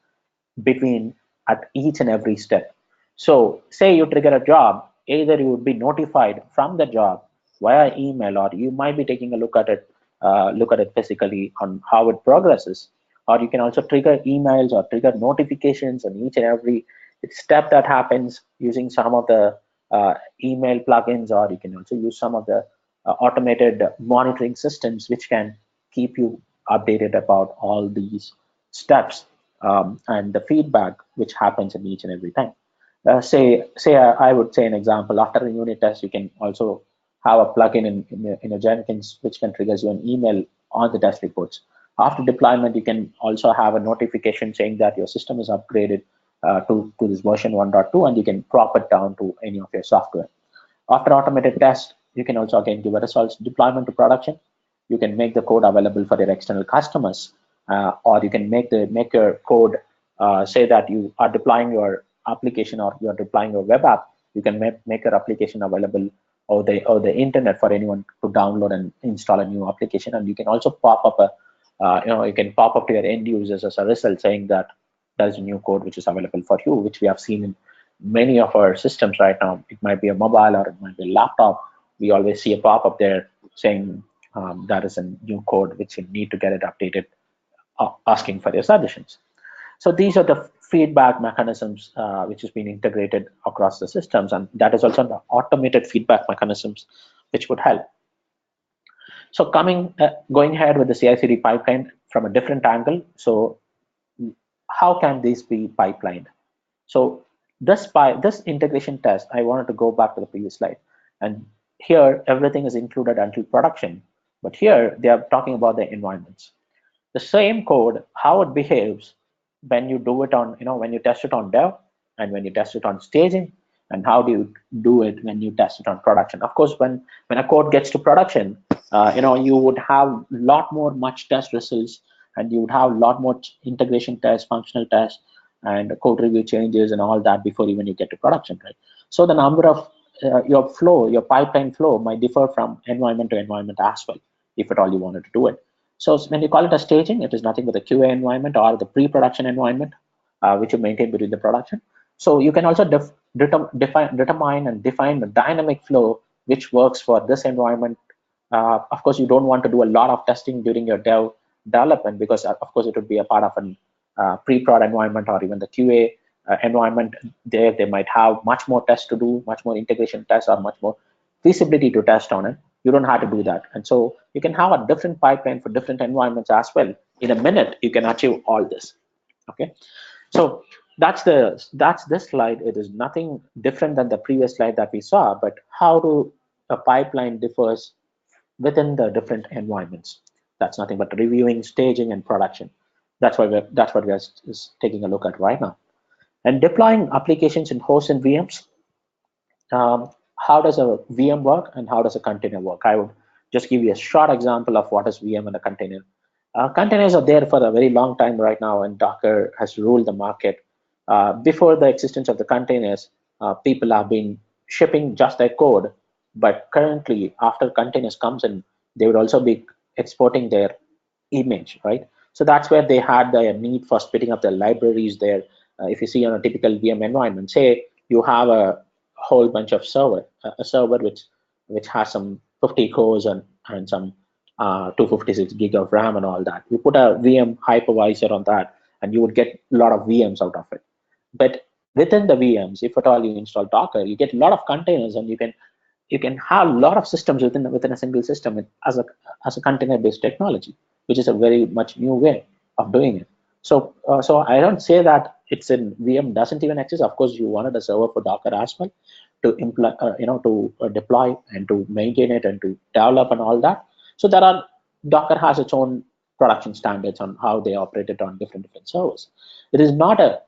between at each and every step. So, say you trigger a job, either you would be notified from the job via email, or you might be taking a look at it physically on how it progresses, or you can also trigger emails or trigger notifications on each and every step that happens using some of the email plugins, or you can also use some of the automated monitoring systems which can keep you updated about all these steps, and the feedback which happens in each and every time. I would say an example. After a unit test, you can also have a plugin in a Jenkins which can triggers you an email on the test reports. After deployment, you can also have a notification saying that your system is upgraded to this version 1.2, and you can prop it down to any of your software. After automated test, you can also again give a results deployment to production. You can make the code available for your external customers, or you can make your code, say that you are deploying your application or you're deploying your web app. You can make your application available over the internet for anyone to download and install a new application. And you can also pop up you can pop up to your end users as a result saying that there's a new code which is available for you, which we have seen in many of our systems right now. It might be a mobile or it might be a laptop. We always see a pop-up there saying that is a new code which you need to get it updated, asking for your suggestions. So these are the feedback mechanisms which has been integrated across the systems, and that is also the automated feedback mechanisms which would help. So going ahead with the CI/CD pipeline from a different angle. So how can these be pipelined? So this integration test, I wanted to go back to the previous slide, and here everything is included until production, but here they are talking about the environments. The same code, how it behaves when you do it on, when you test it on dev and when you test it on staging, and how do you do it when you test it on production. Of course, when a code gets to production, you would have a lot more much test results, and you would have a lot more integration tests, functional tests, and code review changes and all that before even you get to production, right? So the number of your pipeline flow might differ from environment to environment as well, if at all you wanted to do it. So when you call it a staging, it is nothing but the QA environment or the pre-production environment, which you maintain between the production. So you can also determine and define the dynamic flow which works for this environment. Of course, you don't want to do a lot of testing during your development because, of course, it would be a part of an pre-prod environment or even the QA environment. They might have much more tests to do, much more integration tests, or much more feasibility to test on it. You don't have to do that, and so you can have a different pipeline for different environments as well. In a minute, you can achieve all this. Okay, so that's this slide. It is nothing different than the previous slide that we saw, but how do a pipeline differs within the different environments. That's nothing but reviewing, staging, and production. That's what we're taking a look at right now. And deploying applications in hosts and VMs. How does a VM work and how does a container work? I would just give you a short example of what is VM and a container. Containers are there for a very long time right now, and Docker has ruled the market. Before the existence of the containers, people have been shipping just their code, but currently, after containers comes in, they would also be exporting their image, right? So that's where they had the need for splitting up their libraries there. If you see on a typical VM environment, say you have a whole bunch of a server which has some 50 cores and some 256 gig of RAM and all that. You put a VM hypervisor on that, and you would get a lot of VMs out of it. But within the VMs, if at all you install Docker, you get a lot of containers, and you can have a lot of systems within a single system as a container-based technology, which is a very much new way of doing it. So I don't say that it's in VM doesn't even exist. Of course, you wanted a server for Docker as well to deploy and to maintain it and to develop and all that. So there are Docker has its own production standards on how they operate it on different servers. It is not a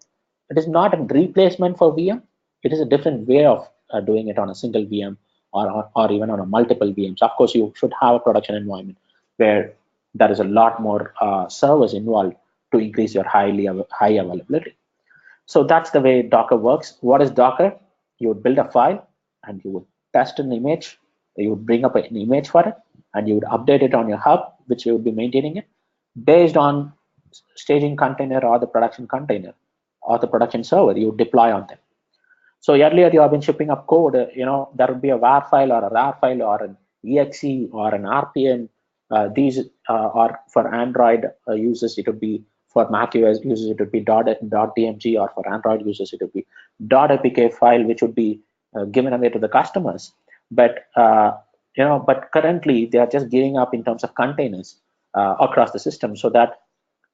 it is not a replacement for VM. It is a different way of doing it on a single VM or even on a multiple VMs. Of course, you should have a production environment where there is a lot more servers involved to increase your high availability. So that's the way Docker works. What is Docker? You would build a file and you would test an image. You would bring up an image for it and you would update it on your hub, which you would be maintaining it based on staging container or the production container or the production server you deploy on them. So earlier you have been shipping up code, there would be a WAR file or a RAR file or an EXE or an RPN. These are for Android users, it would be for Mac OS users, it would be .dmg, or for Android users, it would be .apk file, which would be given away to the customers. But currently they are just gearing up in terms of containers across the system so that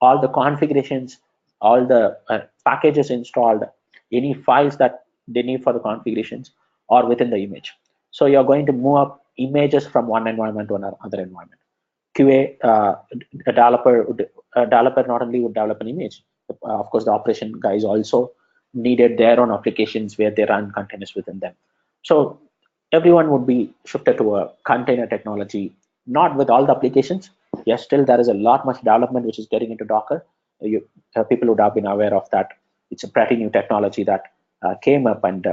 all the configurations, all the packages installed, any files that they need for the configurations are within the image. So you're going to move up images from one environment to another environment. QA, a developer not only would develop an image, of course, the operation guys also needed their own applications where they run containers within them. So everyone would be shifted to a container technology, not with all the applications. Yes, still there is a lot much development which is getting into Docker. People would have been aware of that. It's a pretty new technology that came up, and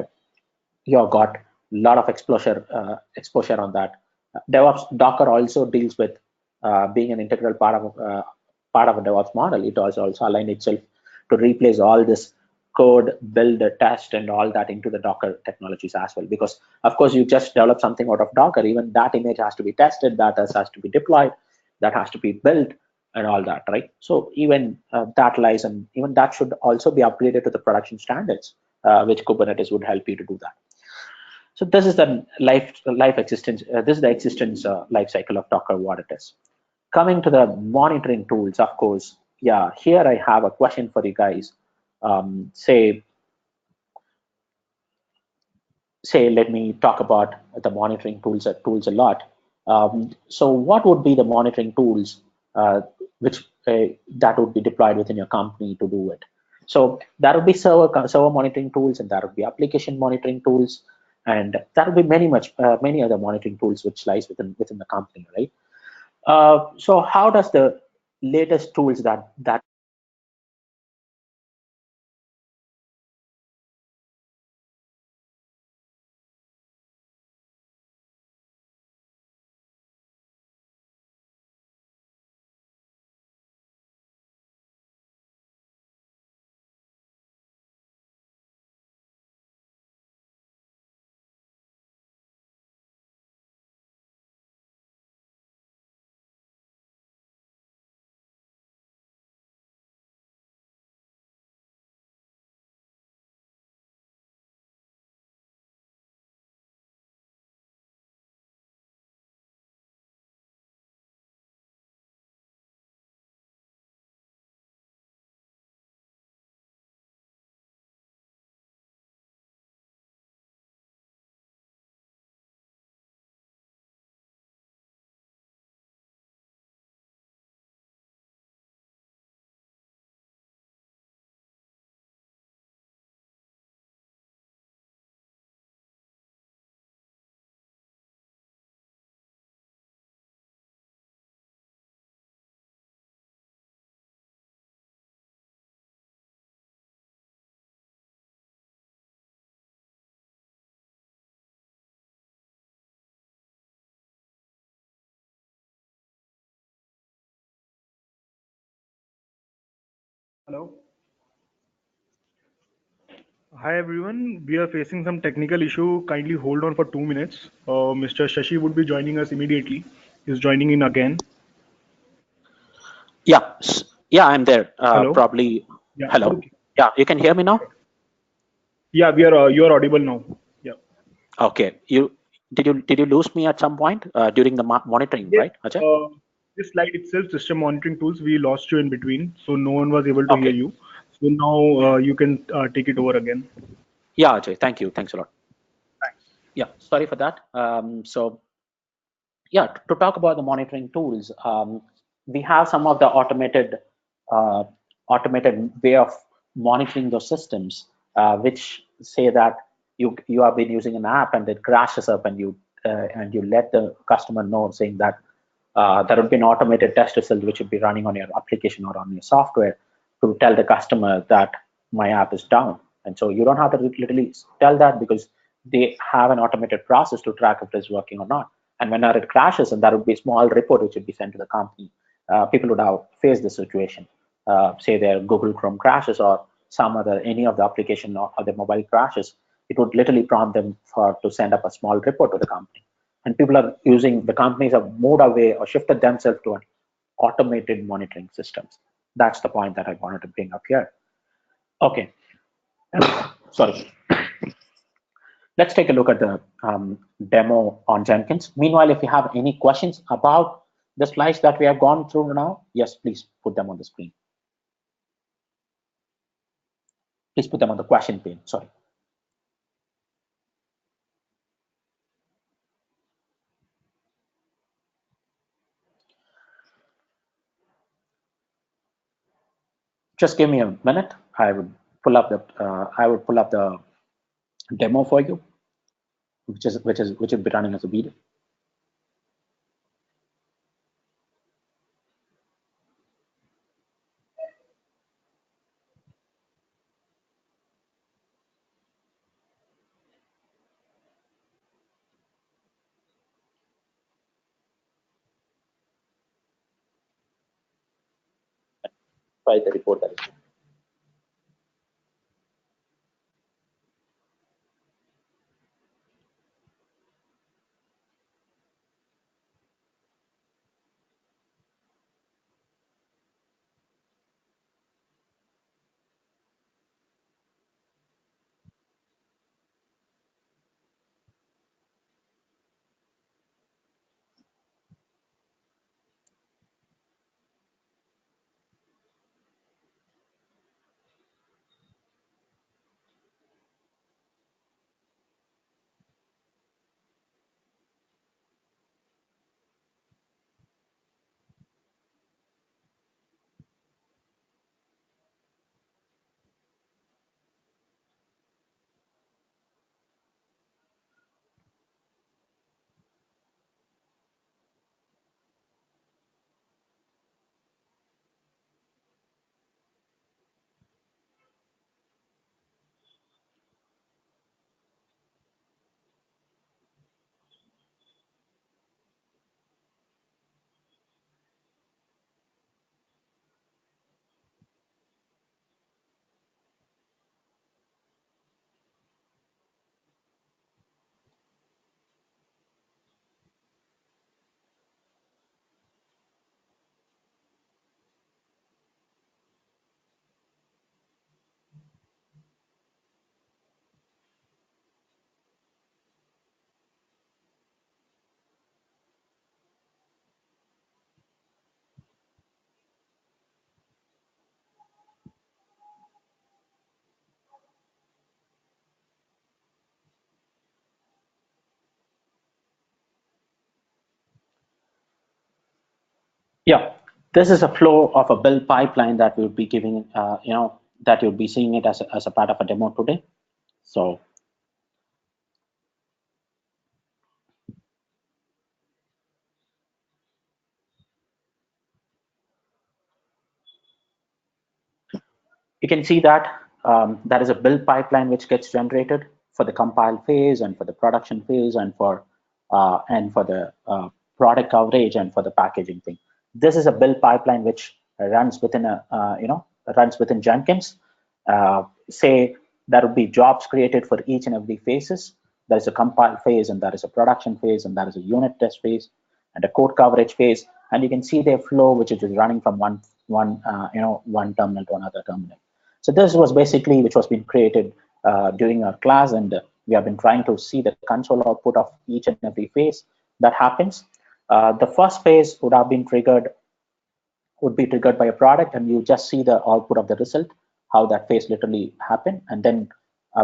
you got a lot of exposure on that. DevOps Docker also deals with being an integral part of a DevOps model. It also aligned itself to replace all this code, build, test, and all that into the Docker technologies as well. Because of course, you just develop something out of Docker, even that image has to be tested, that has to be deployed, that has to be built, and all that, right? So even that lies, and even that should also be upgraded to the production standards, which Kubernetes would help you to do that. So this is the life existence. This is the existence life cycle of Docker, what it is. Coming to the monitoring tools, of course, yeah. Here I have a question for you guys. Say, let me talk about the monitoring tools a lot. So what would be the monitoring tools which that would be deployed within your company to do it? So there would be server monitoring tools, and there would be application monitoring tools, and there will be many other monitoring tools which lies within the company, right? So how does the latest tools that Hello. Hi everyone. We are facing some technical issue. Kindly hold on for 2 minutes. Mr. Shashi would be joining us immediately. He's joining in again. Yeah, yeah, I'm there. Hello. Probably. Yeah. Hello. Okay. Yeah, you can hear me now. Yeah, we are. You are audible now. Yeah. Okay. You lose me at some point during the monitoring, Yes. right, Ajay? Uh, this slide itself, system monitoring tools, we lost you in between, so no one was able to hear Okay. you. So now you can take it over again. Yeah, Ajay. Thank you. Thanks a lot. Thanks. Yeah. Sorry for that. So yeah, to talk about the monitoring tools, we have some of the uh, automated way of monitoring those systems, which say that you have been using an app and it crashes up, and you let the customer know, saying that there would be an automated test result which would be running on your application or on your software to tell the customer that my app is down. And so you don't have to literally tell that, because they have an automated process to track if it is working or not. And whenever it crashes, and there would be a small report which would be sent to the company, people would have faced the situation. Say their Google Chrome crashes, or some other any of the application or the mobile crashes, it would literally prompt them for to send up a small report to the company. And people are using, the companies have moved away or shifted themselves to an automated monitoring systems. That's the point that I wanted to bring up here. Okay. Sorry. Let's take a look at the demo on Jenkins. Meanwhile, if you have any questions about the slides that we have gone through now, yes, please put them on the screen. Please put them on the question pane. Sorry. Just give me a minute. I would pull up the demo for you, which will be running as a video. Try the report that is. Yeah, this is a flow of a build pipeline that we'll be giving, that you'll be seeing it as a part of a demo today. So you can see that there is a build pipeline which gets generated for the compile phase, and for the production phase, and for the product coverage, and for the packaging thing. This is a build pipeline which runs within runs within Jenkins. Say there would be jobs created for each and every phases. There is a compile phase, and there is a production phase, and there is a unit test phase, and a code coverage phase. And you can see their flow, which is running from one terminal to another terminal. So this was basically which was being created during our class, and we have been trying to see the console output of each and every phase that happens. The first phase would be triggered by a product, and you just see the output of the result, how that phase literally happened, and then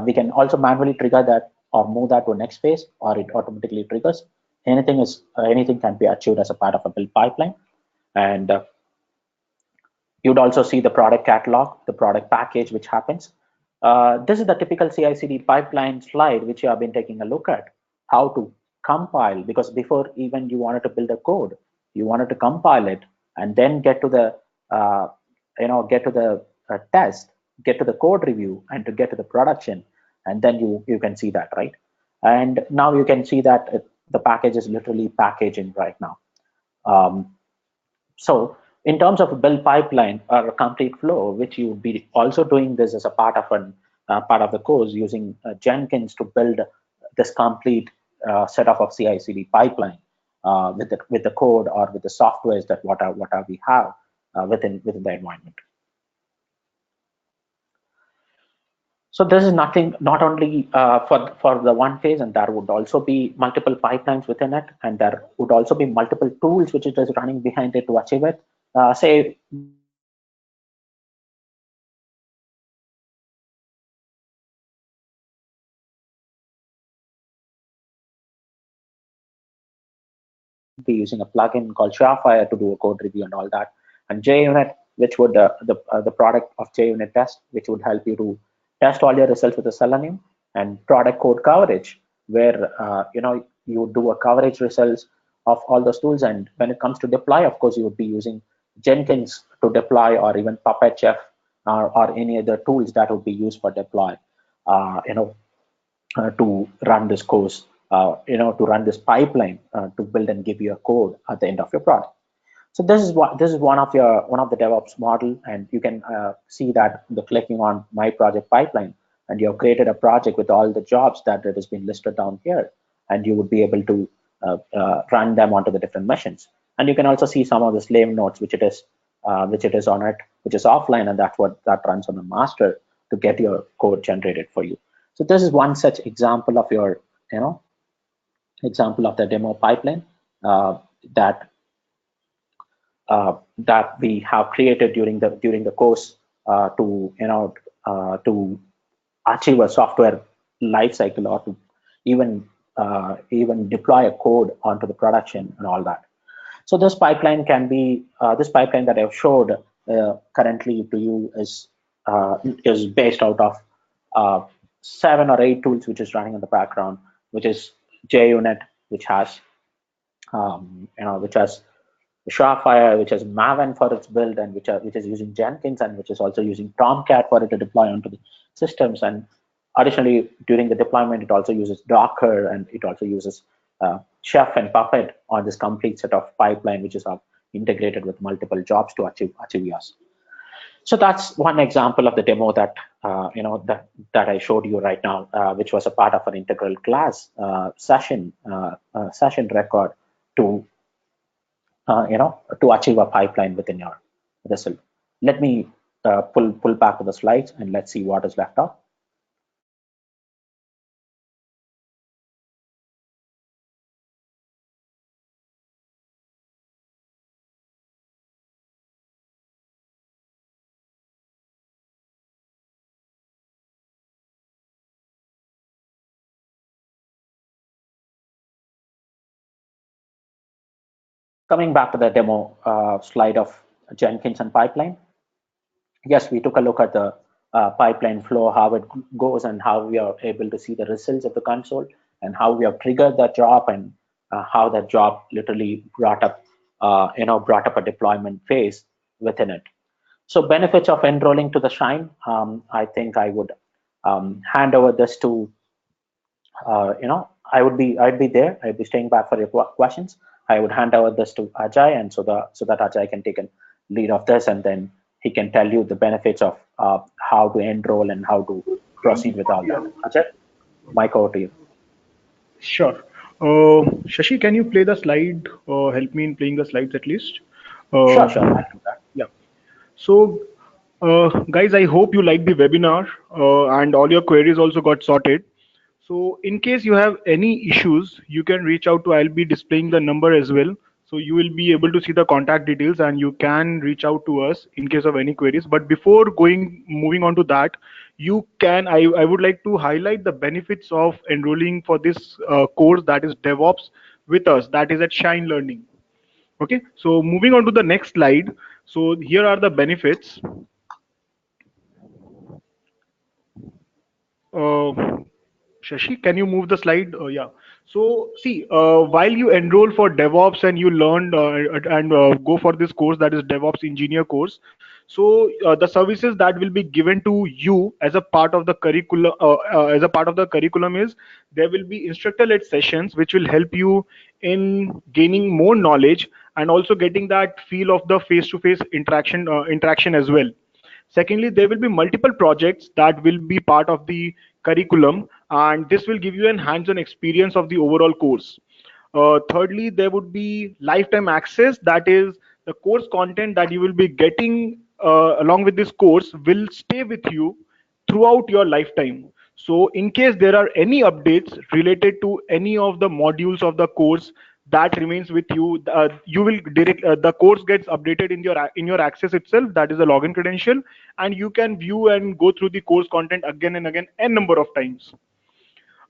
we can also manually trigger that or move that to a next phase, or it automatically triggers. Anything can be achieved as a part of a build pipeline, and you'd also see the product catalog, the product package, which happens. This is the typical CI/CD pipeline slide, which you have been taking a look at, how to compile, because before even you wanted to build a code, you wanted to compile it and then uh, get to the test, get to the code review, and to get to the production, and then you can see that, right? And now you can see that the package is literally packaging right now. Um, so in terms of a build pipeline or a complete flow, which you would be also doing this as a part of part of the course using Jenkins to build this complete setup of CI/CD pipeline with the code or with the softwares that what are we have within the environment. So this is nothing, not only for the one phase, and there would also be multiple pipelines within it, and there would also be multiple tools which it is running behind it to achieve it. Say we are using a plugin called Shopify to do a code review. You'd be using a plugin called Shopify to do a code review and all that. And JUnit, which would the product of JUnit test, which would help you to test all your results with the Selenium, and product code coverage, where you would do a coverage results of all those tools. And when it comes to deploy, of course, you would be using Jenkins to deploy, or even Puppet Chef, or any other tools that would be used for deploy. Uh, you know, to run this course, to run this pipeline to build and give you a code at the end of your product. So this is one of the DevOps model, and you can see that the clicking on My Project Pipeline, and you have created a project with all the jobs that it has been listed down here, and you would be able to run them onto the different machines. And you can also see some of the slave nodes, which it is on it, which is offline, and that's what that runs on the master to get your code generated for you. So this is one such example of your, you know, example of the demo pipeline uh, that that we have created during the course to achieve a software lifecycle, or to even deploy a code onto the production and all that. So this pipeline that I've showed currently to you is based out of uh, 7 or 8 tools which is running in the background, which is JUnit, which has which has Shopify, which has Maven for its build, and which is using Jenkins, and which is also using Tomcat for it to deploy onto the systems. And additionally, during the deployment, it also uses Docker, and it also uses Chef and Puppet on this complete set of pipeline, which is integrated with multiple jobs to achieve yours. So that's one example of the demo that I showed you right now, which was a part of an integral class session record to to achieve a pipeline within your result. Let me pull back to the slides, and let's see what is left out. Coming back to the demo slide of Jenkins and pipeline, yes, we took a look at the pipeline flow, how it goes, and how we are able to see the results of the console, and how we have triggered that job, and how that job literally brought up a deployment phase within it. So benefits of enrolling to the Shrine, I think I would hand over this to I'd be there. I'd be staying back for your questions. I would hand over this to Ajay, and so that Ajay can take a lead of this, and then he can tell you the benefits of how to enroll and how to proceed with all that. Yeah, Ajay, mic over to you. sure. Shashi, can you play the slide or help me in playing the slides at least? Sure, I can do that. Yeah. So, guys, I hope you liked the webinar and all your queries also got sorted. So, in case you have any issues, you can reach out to. I'll be displaying the number as well. So you will be able to see the contact details, and you can reach out to us in case of any queries. But before moving on to that, you can. I would like to highlight the benefits of enrolling for this course, that is DevOps with us. That is at Shine Learning. Okay, so moving on to the next slide. So here are the benefits. Uh, Shashi, can you move the slide? Yeah. So see, while you enroll for DevOps and you learn and go for this course, that is DevOps engineer course. So the services that will be given to you as a part of the curriculum, is there will be instructor-led sessions which will help you in gaining more knowledge and also getting that feel of the face-to-face interaction as well. Secondly, there will be multiple projects that will be part of the curriculum, and this will give you an hands-on experience of the overall course. Thirdly, there would be lifetime access. That is, the course content that you will be getting along with this course will stay with you throughout your lifetime. So in case there are any updates related to any of the modules of the course, that remains with you. You will direct the course gets updated in your access itself, that is a login credential, and you can view and go through the course content again and again n number of times.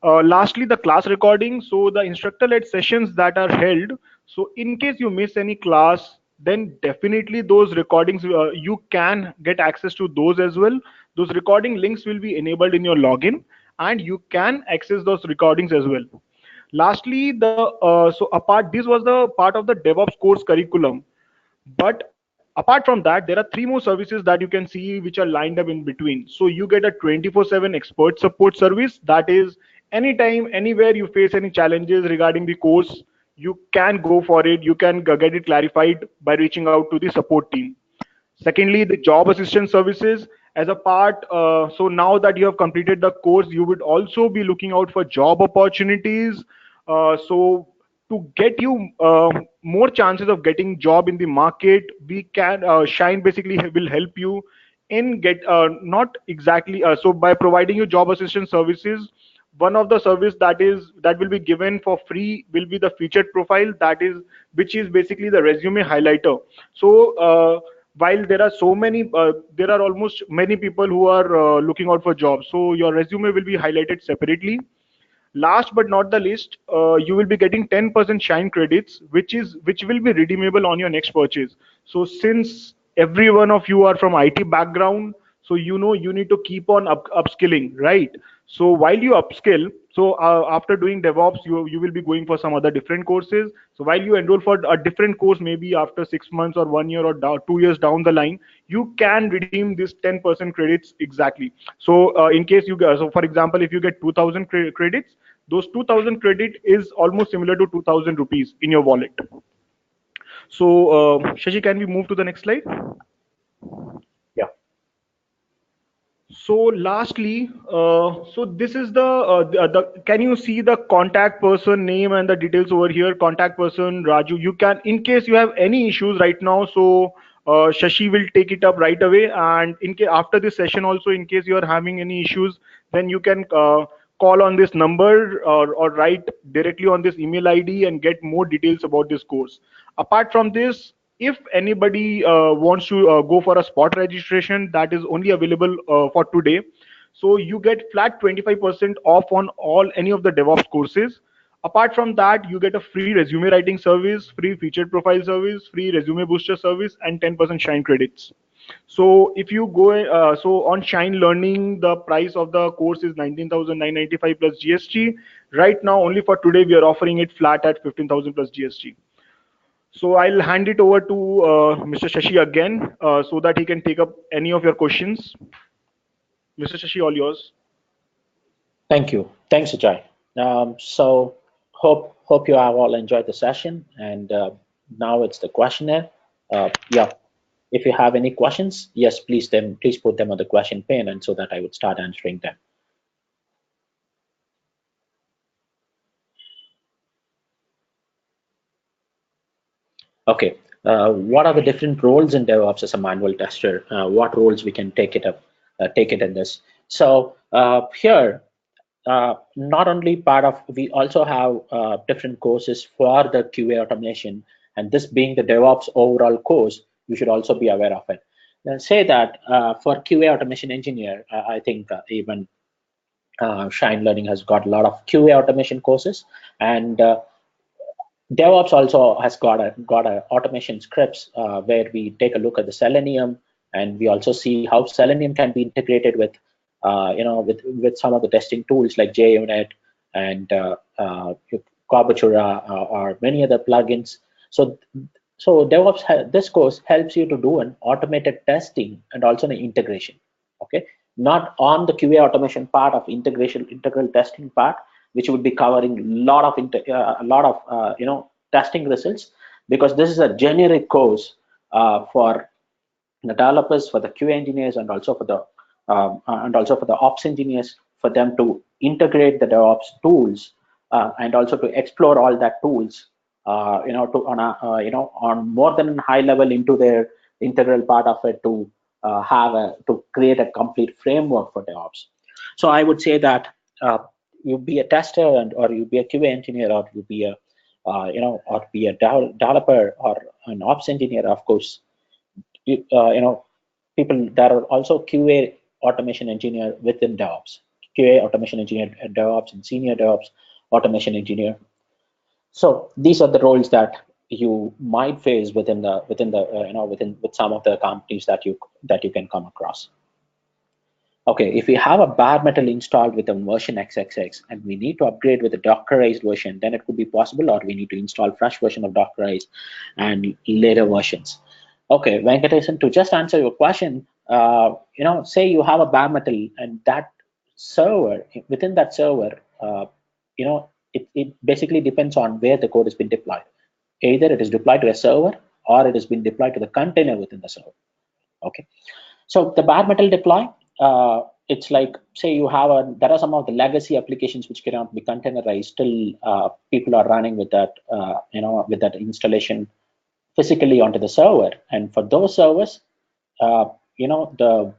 Lastly, the class recording. So the instructor-led sessions that are held. So in case you miss any class, then definitely those recordings, you can get access to those as well. Those recording links will be enabled in your login, and you can access those recordings as well. Lastly, this was the part of the DevOps course curriculum. But apart from that, there are three more services that you can see which are lined up in between. So you get a 24/7 expert support service. That is, anytime, anywhere you face any challenges regarding the course, you can go for it. You can get it clarified by reaching out to the support team. Secondly, the job assistance services as a part. So now that you have completed the course, you would also be looking out for job opportunities. So to get you more chances of getting job in the market, we can Shine basically will help you in get not exactly so by providing you job assistance services. One of the service that will be given for free will be the featured profile, that is, which is basically the resume highlighter. So while there are so many there are almost many people who are looking out for jobs, so your resume will be highlighted separately. Last but not the least, you will be getting 10% Shine credits, which will be redeemable on your next purchase. So since every one of you are from IT background, so you know you need to keep on upskilling, right? So while you upskill, so after doing DevOps, you will be going for some other different courses. So while you enroll for a different course, maybe after 6 months or 1 year or 2 years down the line, you can redeem this 10% credits exactly. So in case you so for example, if you get 2000 credits, those 2000 credit is almost similar to 2000 rupees in your wallet. So Shashi, can we move to the next slide? Yeah. So lastly, so this is can you see the contact person name and the details over here? Contact person Raju. You can, in case you have any issues right now, so Shashi will take it up right away. And in case after this session also, in case you are having any issues, then you can call on this number, or write directly on this email ID and get more details about this course. Apart from this, if anybody wants to go for a spot registration, that is only available for today. So you get flat 25% off on all any of the DevOps courses. Apart from that, you get a free resume writing service, free featured profile service, free resume booster service, and 10% Shine credits. So if you go so on Shine Learning, the price of the course is 19,995 plus GST. Right now, only for today, we are offering it flat at 15,000 plus GST. So I'll hand it over to Mr. Shashi again, so that he can take up any of your questions. Mr. Shashi, all yours. Thank you. Thanks, Ajay. So hope you have all enjoyed the session, and now it's the questionnaire. Yeah, if you have any questions, yes, please put them on the question pane, and so that I would start answering them. Okay. what are the different roles in DevOps as a manual tester? What roles we can take it up, take it in this. So here, not only part of, we also have different courses for the QA automation, and this being the DevOps overall course, you should also be aware of it. Say that for QA automation engineer, I think even Shine Learning has got a lot of QA automation courses, and DevOps also has got a automation scripts where we take a look at the Selenium, and we also see how Selenium can be integrated with with some of the testing tools like JUnit and Cobertura or many other plugins. So this course helps you to do an automated testing and also an integration. Okay, not on the QA automation part of integration, integral testing part, which would be covering a lot of testing results, because this is a generic course for the developers, for the QA engineers, and also for the ops engineers, for them to integrate the DevOps tools and also to explore all that tools, to on a on more than a high level into their integral part of it, to to create a complete framework for DevOps. So I would say that you be a tester, or you be a QA engineer, or you be a or be a developer or an ops engineer. Of course, people that are also QA automation engineer within DevOps, QA automation engineer at DevOps, and senior DevOps automation engineer. So these are the roles that you might face with some of the companies that you can come across. Okay, if we have a bare metal installed with a version XXX and we need to upgrade with a Dockerized version, then it could be possible, or we need to install fresh version of Dockerized and later versions. Okay, Venkatesan, to just answer your question, say you have a bare metal, and that server, within that server, it basically depends on where the code has been deployed. Either it is deployed to a server, or it has been deployed to the container within the server. Okay, so the bare metal deploy, it's like, say you have there are some of the legacy applications which cannot be containerized. Still, people are running with that, with that installation physically onto the server. And for those servers, the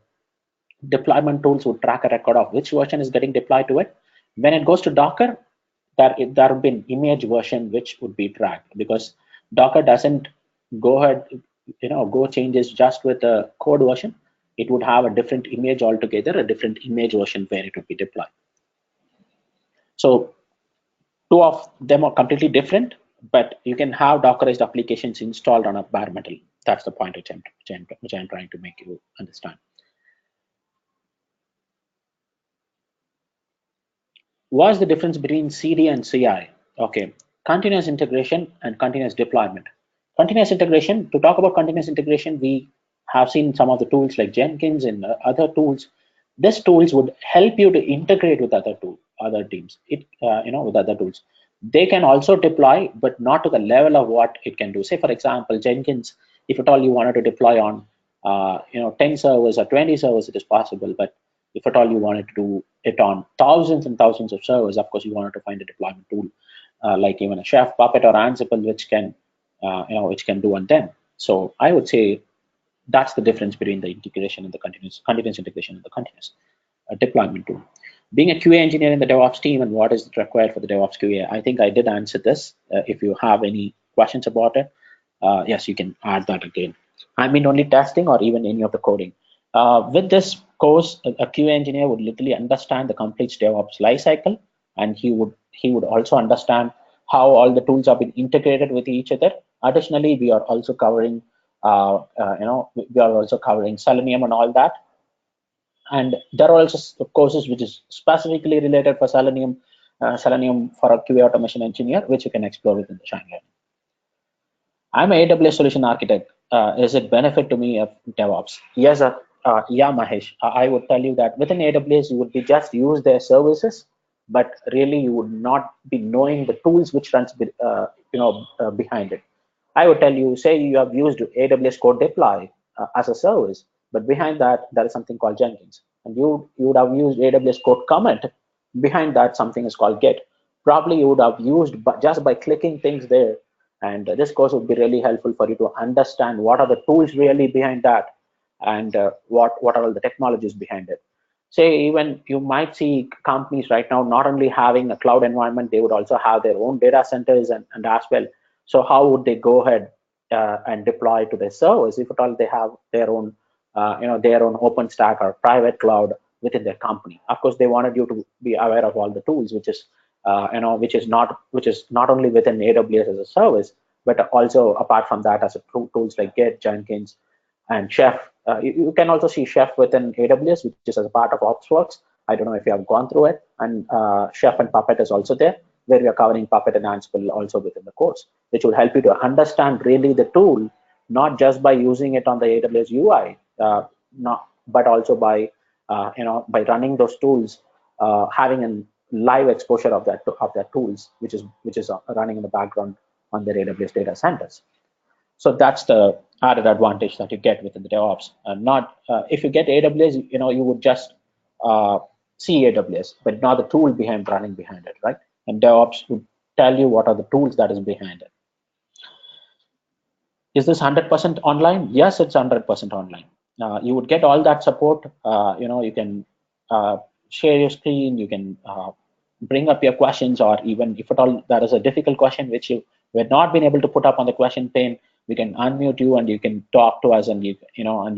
deployment tools would track a record of which version is getting deployed to it. When it goes to Docker, there would be an image version which would be tracked, because Docker doesn't go ahead, go changes just with the code version. It would have a different image altogether, a different image version where it would be deployed. So two of them are completely different, but you can have Dockerized applications installed on a bare metal. That's the point which I'm trying to make you understand. What's the difference between CD and CI? Okay, continuous integration and continuous deployment. Continuous integration, to talk about continuous integration, we have seen some of the tools like Jenkins and other tools. These tools would help you to integrate with other teams, with other tools. They can also deploy, but not to the level of what it can do. Say, for example, Jenkins, if at all you wanted to deploy on 10 servers or 20 servers, it is possible. But if at all you wanted to do it on thousands and thousands of servers, of course you wanted to find a deployment tool like even a Chef, Puppet, or Ansible, which can do on them. So I would say that's the difference between the integration and the continuous integration and the continuous deployment tool. Being a QA engineer in the DevOps team and what is required for the DevOps QA, I think I did answer this. If you have any questions about it, yes, you can add that again. I mean, only testing or even any of the coding. With this course, a QA engineer would literally understand the complete DevOps lifecycle, and he would also understand how all the tools have been integrated with each other. Additionally, we are also covering Selenium and all that. And there are also courses which is specifically related for Selenium, Selenium for a QA automation engineer, which you can explore within the Shine Learning. I'm an AWS solution architect. Is it benefit to me of DevOps? Yes, yeah, Mahesh. I would tell you that within AWS, you would be just use their services, but really you would not be knowing the tools which runs behind it. I would tell you, say you have used AWS Code Deploy as a service, but behind that there is something called Jenkins, and you would have used AWS Code Commit. Behind that, something is called Git. Probably you would have used just by clicking things there, And this course would be really helpful for you to understand what are the tools really behind that, and what are all the technologies behind it. Say, even you might see companies right now not only having a cloud environment, they would also have their own data centers, and as well. So how would they go ahead and deploy to their servers if at all they have their own their own open stack or private cloud within their company? Of course, they wanted you to be aware of all the tools, which is which is not only within AWS as a service, but also apart from that as a tools like Git, Jenkins, and Chef. You can also see Chef within AWS, which is as a part of OpsWorks. I don't know if you have gone through it. And Chef and Puppet is also there, where we are covering Puppet and Ansible also within the course, which will help you to understand really the tool, not just by using it on the AWS UI, but also by by running those tools, having a live exposure of that tools, which is running in the background on their AWS data centers. So that's the added advantage that you get within the DevOps. And not if you get AWS, you would just uh, see AWS, but not the tool behind running behind it, right? And DevOps would tell you what are the tools that is behind it. Is this 100% online? Yes, it's 100% online. You would get all that support. You can uh, share your screen. You can bring up your questions, or even if at all that is a difficult question which you were not been able to put up on the question pane, we can unmute you and you can talk to us, and you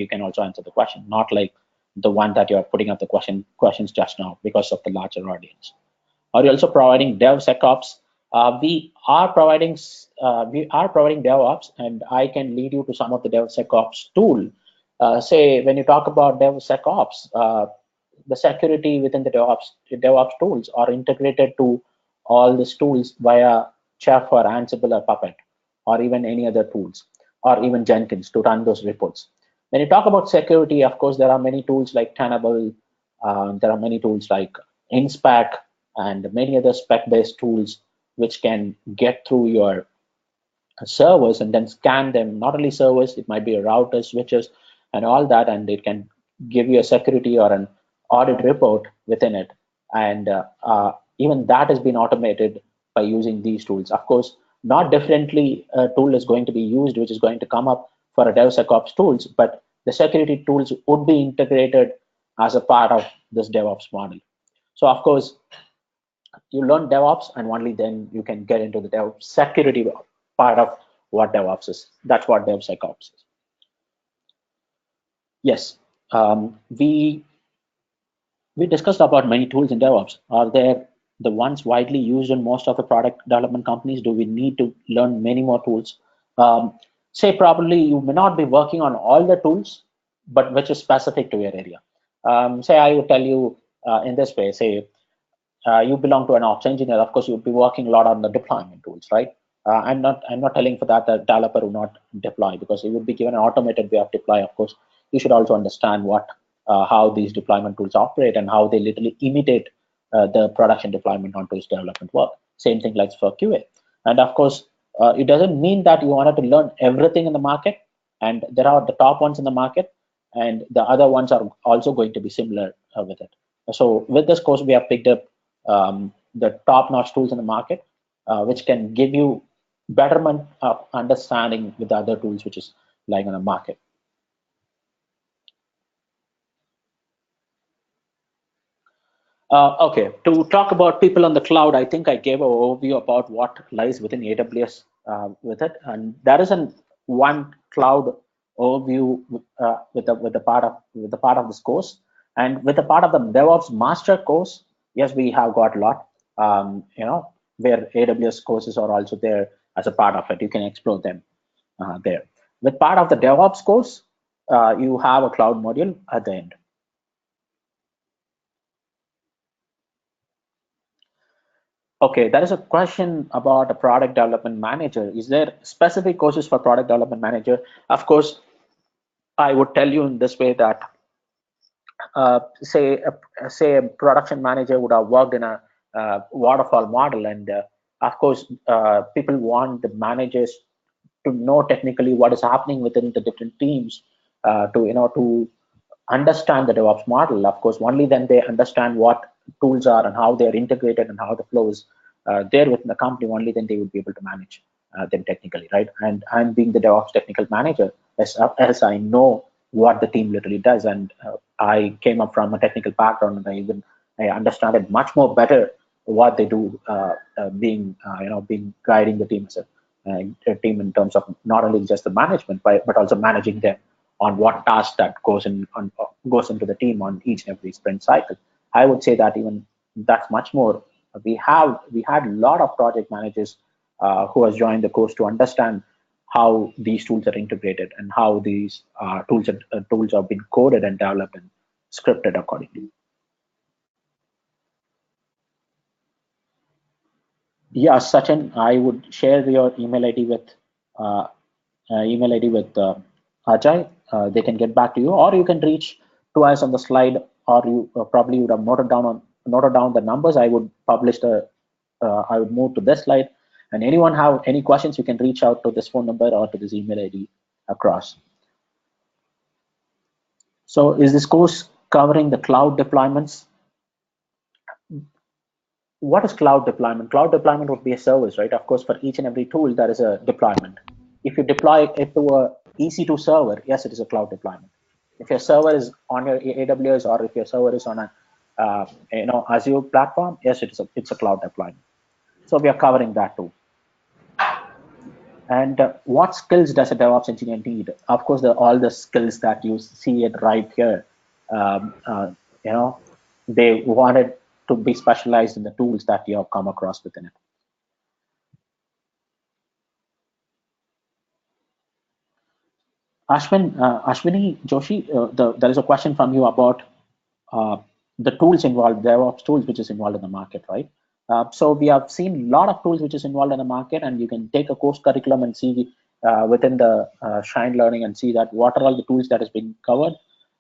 can also answer the question. Not like the one that you are putting up the questions just now because of the larger audience. Are you also providing DevSecOps? We are providing DevOps, and I can lead you to some of the DevSecOps tool. Say when you talk about DevSecOps, the security within the DevOps tools are integrated to all these tools via Chef or Ansible or Puppet, or even any other tools, or even Jenkins to run those reports. When you talk about security, of course, there are many tools like Tenable. There are many tools like Inspec and many other spec-based tools which can get through your servers and then scan them. Not only servers, it might be a router, switches, and all that, and it can give you a security or an audit report within it. And even that has been automated by using these tools. Of course, not differently a tool is going to be used, which is going to come up for a DevSecOps tools, but the security tools would be integrated as a part of this DevOps model. So of course, you learn DevOps, and only then you can get into the DevOps security part of what DevOps is. That's what DevSecOps is. Yes, we discussed about many tools in DevOps. Are there the ones widely used in most of the product development companies? Do we need to learn many more tools? Say probably you may not be working on all the tools, but which is specific to your area. Say I would tell you in this way, say you belong to an ops engineer, of course, you'll be working a lot on the deployment tools, right? I'm not telling for that the developer will not deploy, because you would be given an automated way of deploy. Of course, you should also understand how these deployment tools operate and how they literally imitate the production deployment on tools development work. Same thing like for QA. And of course, it doesn't mean that you wanted to learn everything in the market, and there are the top ones in the market, and the other ones are also going to be similar with it. So with this course, we have picked up the top-notch tools in the market, which can give you betterment of understanding with the other tools which is lying on the market. Okay, to talk about people on the cloud, I think I gave an overview about what lies within AWS with it, and there is an one cloud overview with the part of this course, and with the part of the DevOps master course. Yes, we have got a lot, where AWS courses are also there as a part of it. You can explore them there. With part of the DevOps course, you have a cloud module at the end. Okay, there is a question about a product development manager. Is there specific courses for product development manager? Of course, I would tell you in this way that say a production manager would have worked in a waterfall model, and of course, people want the managers to know technically what is happening within the different teams, to understand the DevOps model. Of course, only then they understand what tools are and how they are integrated and how the flows there within the company. Only then they would be able to manage them technically, right? And I'm being the DevOps technical manager, as I know what the team literally does, and I came up from a technical background, and I understand it much more better what they do, being guiding the team as a team in terms of not only just the management, but also managing them on what task that goes into the team on each and every sprint cycle. I would say that even that's much more. We had a lot of project managers who has joined the course to understand how these tools are integrated and how these tools have been coded and developed and scripted accordingly. Yeah, Sachin, I would share your uh, email ID with Ajay. They can get back to you, or you can reach to us on the slide, or you probably would have noted down the numbers. I would move to this slide, and anyone have any questions, you can reach out to this phone number or to this email ID across. So, is this course covering the cloud deployments? What is cloud deployment? Cloud deployment would be a service, right? Of course, for each and every tool, there is a deployment. If you deploy it to a EC2 server, yes, it is a cloud deployment. If your server is on your AWS, or if your server is on a Azure platform, yes, it's a cloud deployment. So we are covering that too. And what skills does a DevOps engineer need? Of course, all the skills that you see it right here. Um, uh, you know, they wanted to be specialized in the tools that you have come across within it. Ashwini Joshi, there is a question from you about uh, the tools involved, DevOps tools which is involved in the market, right? So we have seen a lot of tools which is involved in the market, and you can take a course curriculum and see within the Shine Learning and see that what are all the tools that is being covered.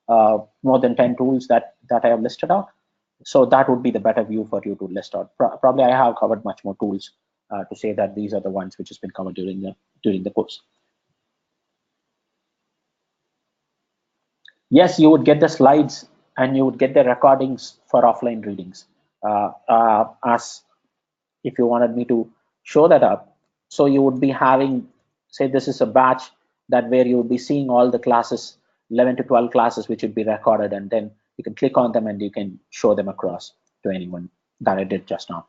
More than 10 tools that I have listed out. So that would be the better view for you to list out. Probably I have covered much more tools to say that these are the ones which has been covered during the course. Yes, you would get the slides and you would get the recordings for offline readings. As if you wanted me to show that up, so you would be having, say, this is a batch that where you would be seeing all the classes, 11 to 12 classes, which would be recorded, and then you can click on them and you can show them across to anyone that I did just now.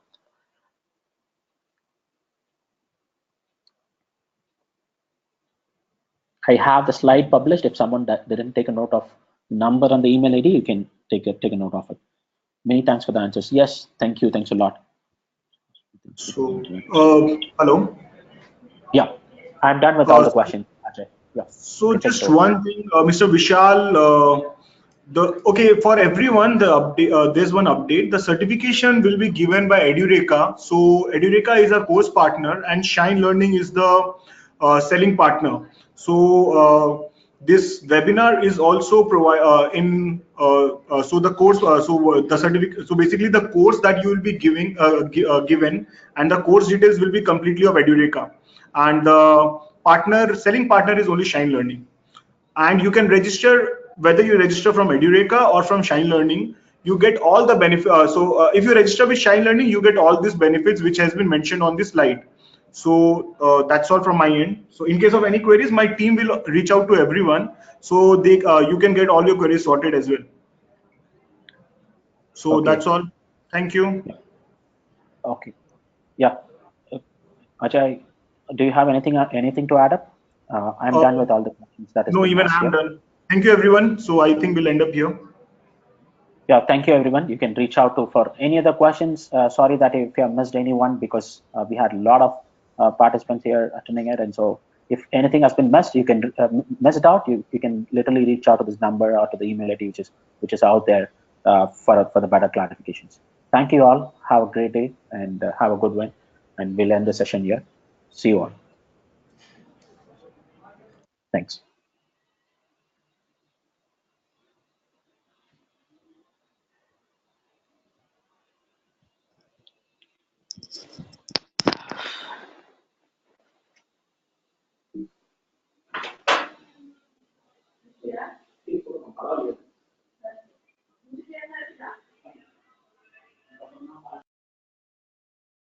I have the slide published. If someone that didn't take a note of number on the email ID, you can take a note of it. Many thanks for the answers. Yes, thank you. Thanks a lot. So, hello. Yeah, I'm done with all Uh, the questions, Ajay. Yeah, you so can take it just over. one thing, Mr. Vishal. The okay for everyone. The update. There's one update. The certification will be given by Edureka. So Edureka is a course partner, and Shine Learning is the selling partner. So this webinar is also provide in so the course the certificate, so basically the course that you will be given, and the course details will be completely of Edureka, and the selling partner is only Shine Learning. And you can register, whether you register from Edureka or from Shine Learning, you get all the benefits. If you register with Shine Learning, you get all these benefits which has been mentioned on this slide. So that's all from my end. So in case of any queries, my team will reach out to everyone, so they you can get all your queries sorted as well. So that's Okay. all. Thank you. Yeah. Okay. Yeah. Uh, Ajay, do you have anything to add up? I'm uh, done with all the questions that has no, been even asked I'm here. done. Thank you everyone. So I think we'll end up here. Yeah, thank you everyone. You can reach out to for any other questions. Sorry that if you have missed anyone, because we had a lot of participants here attending it, and so if anything has been missed, you can miss it out. You can literally reach out to this number or to the email ID which is out there for the better clarifications. Thank you all. Have a great day and have a good one. And we'll end the session here. See you all. Thanks.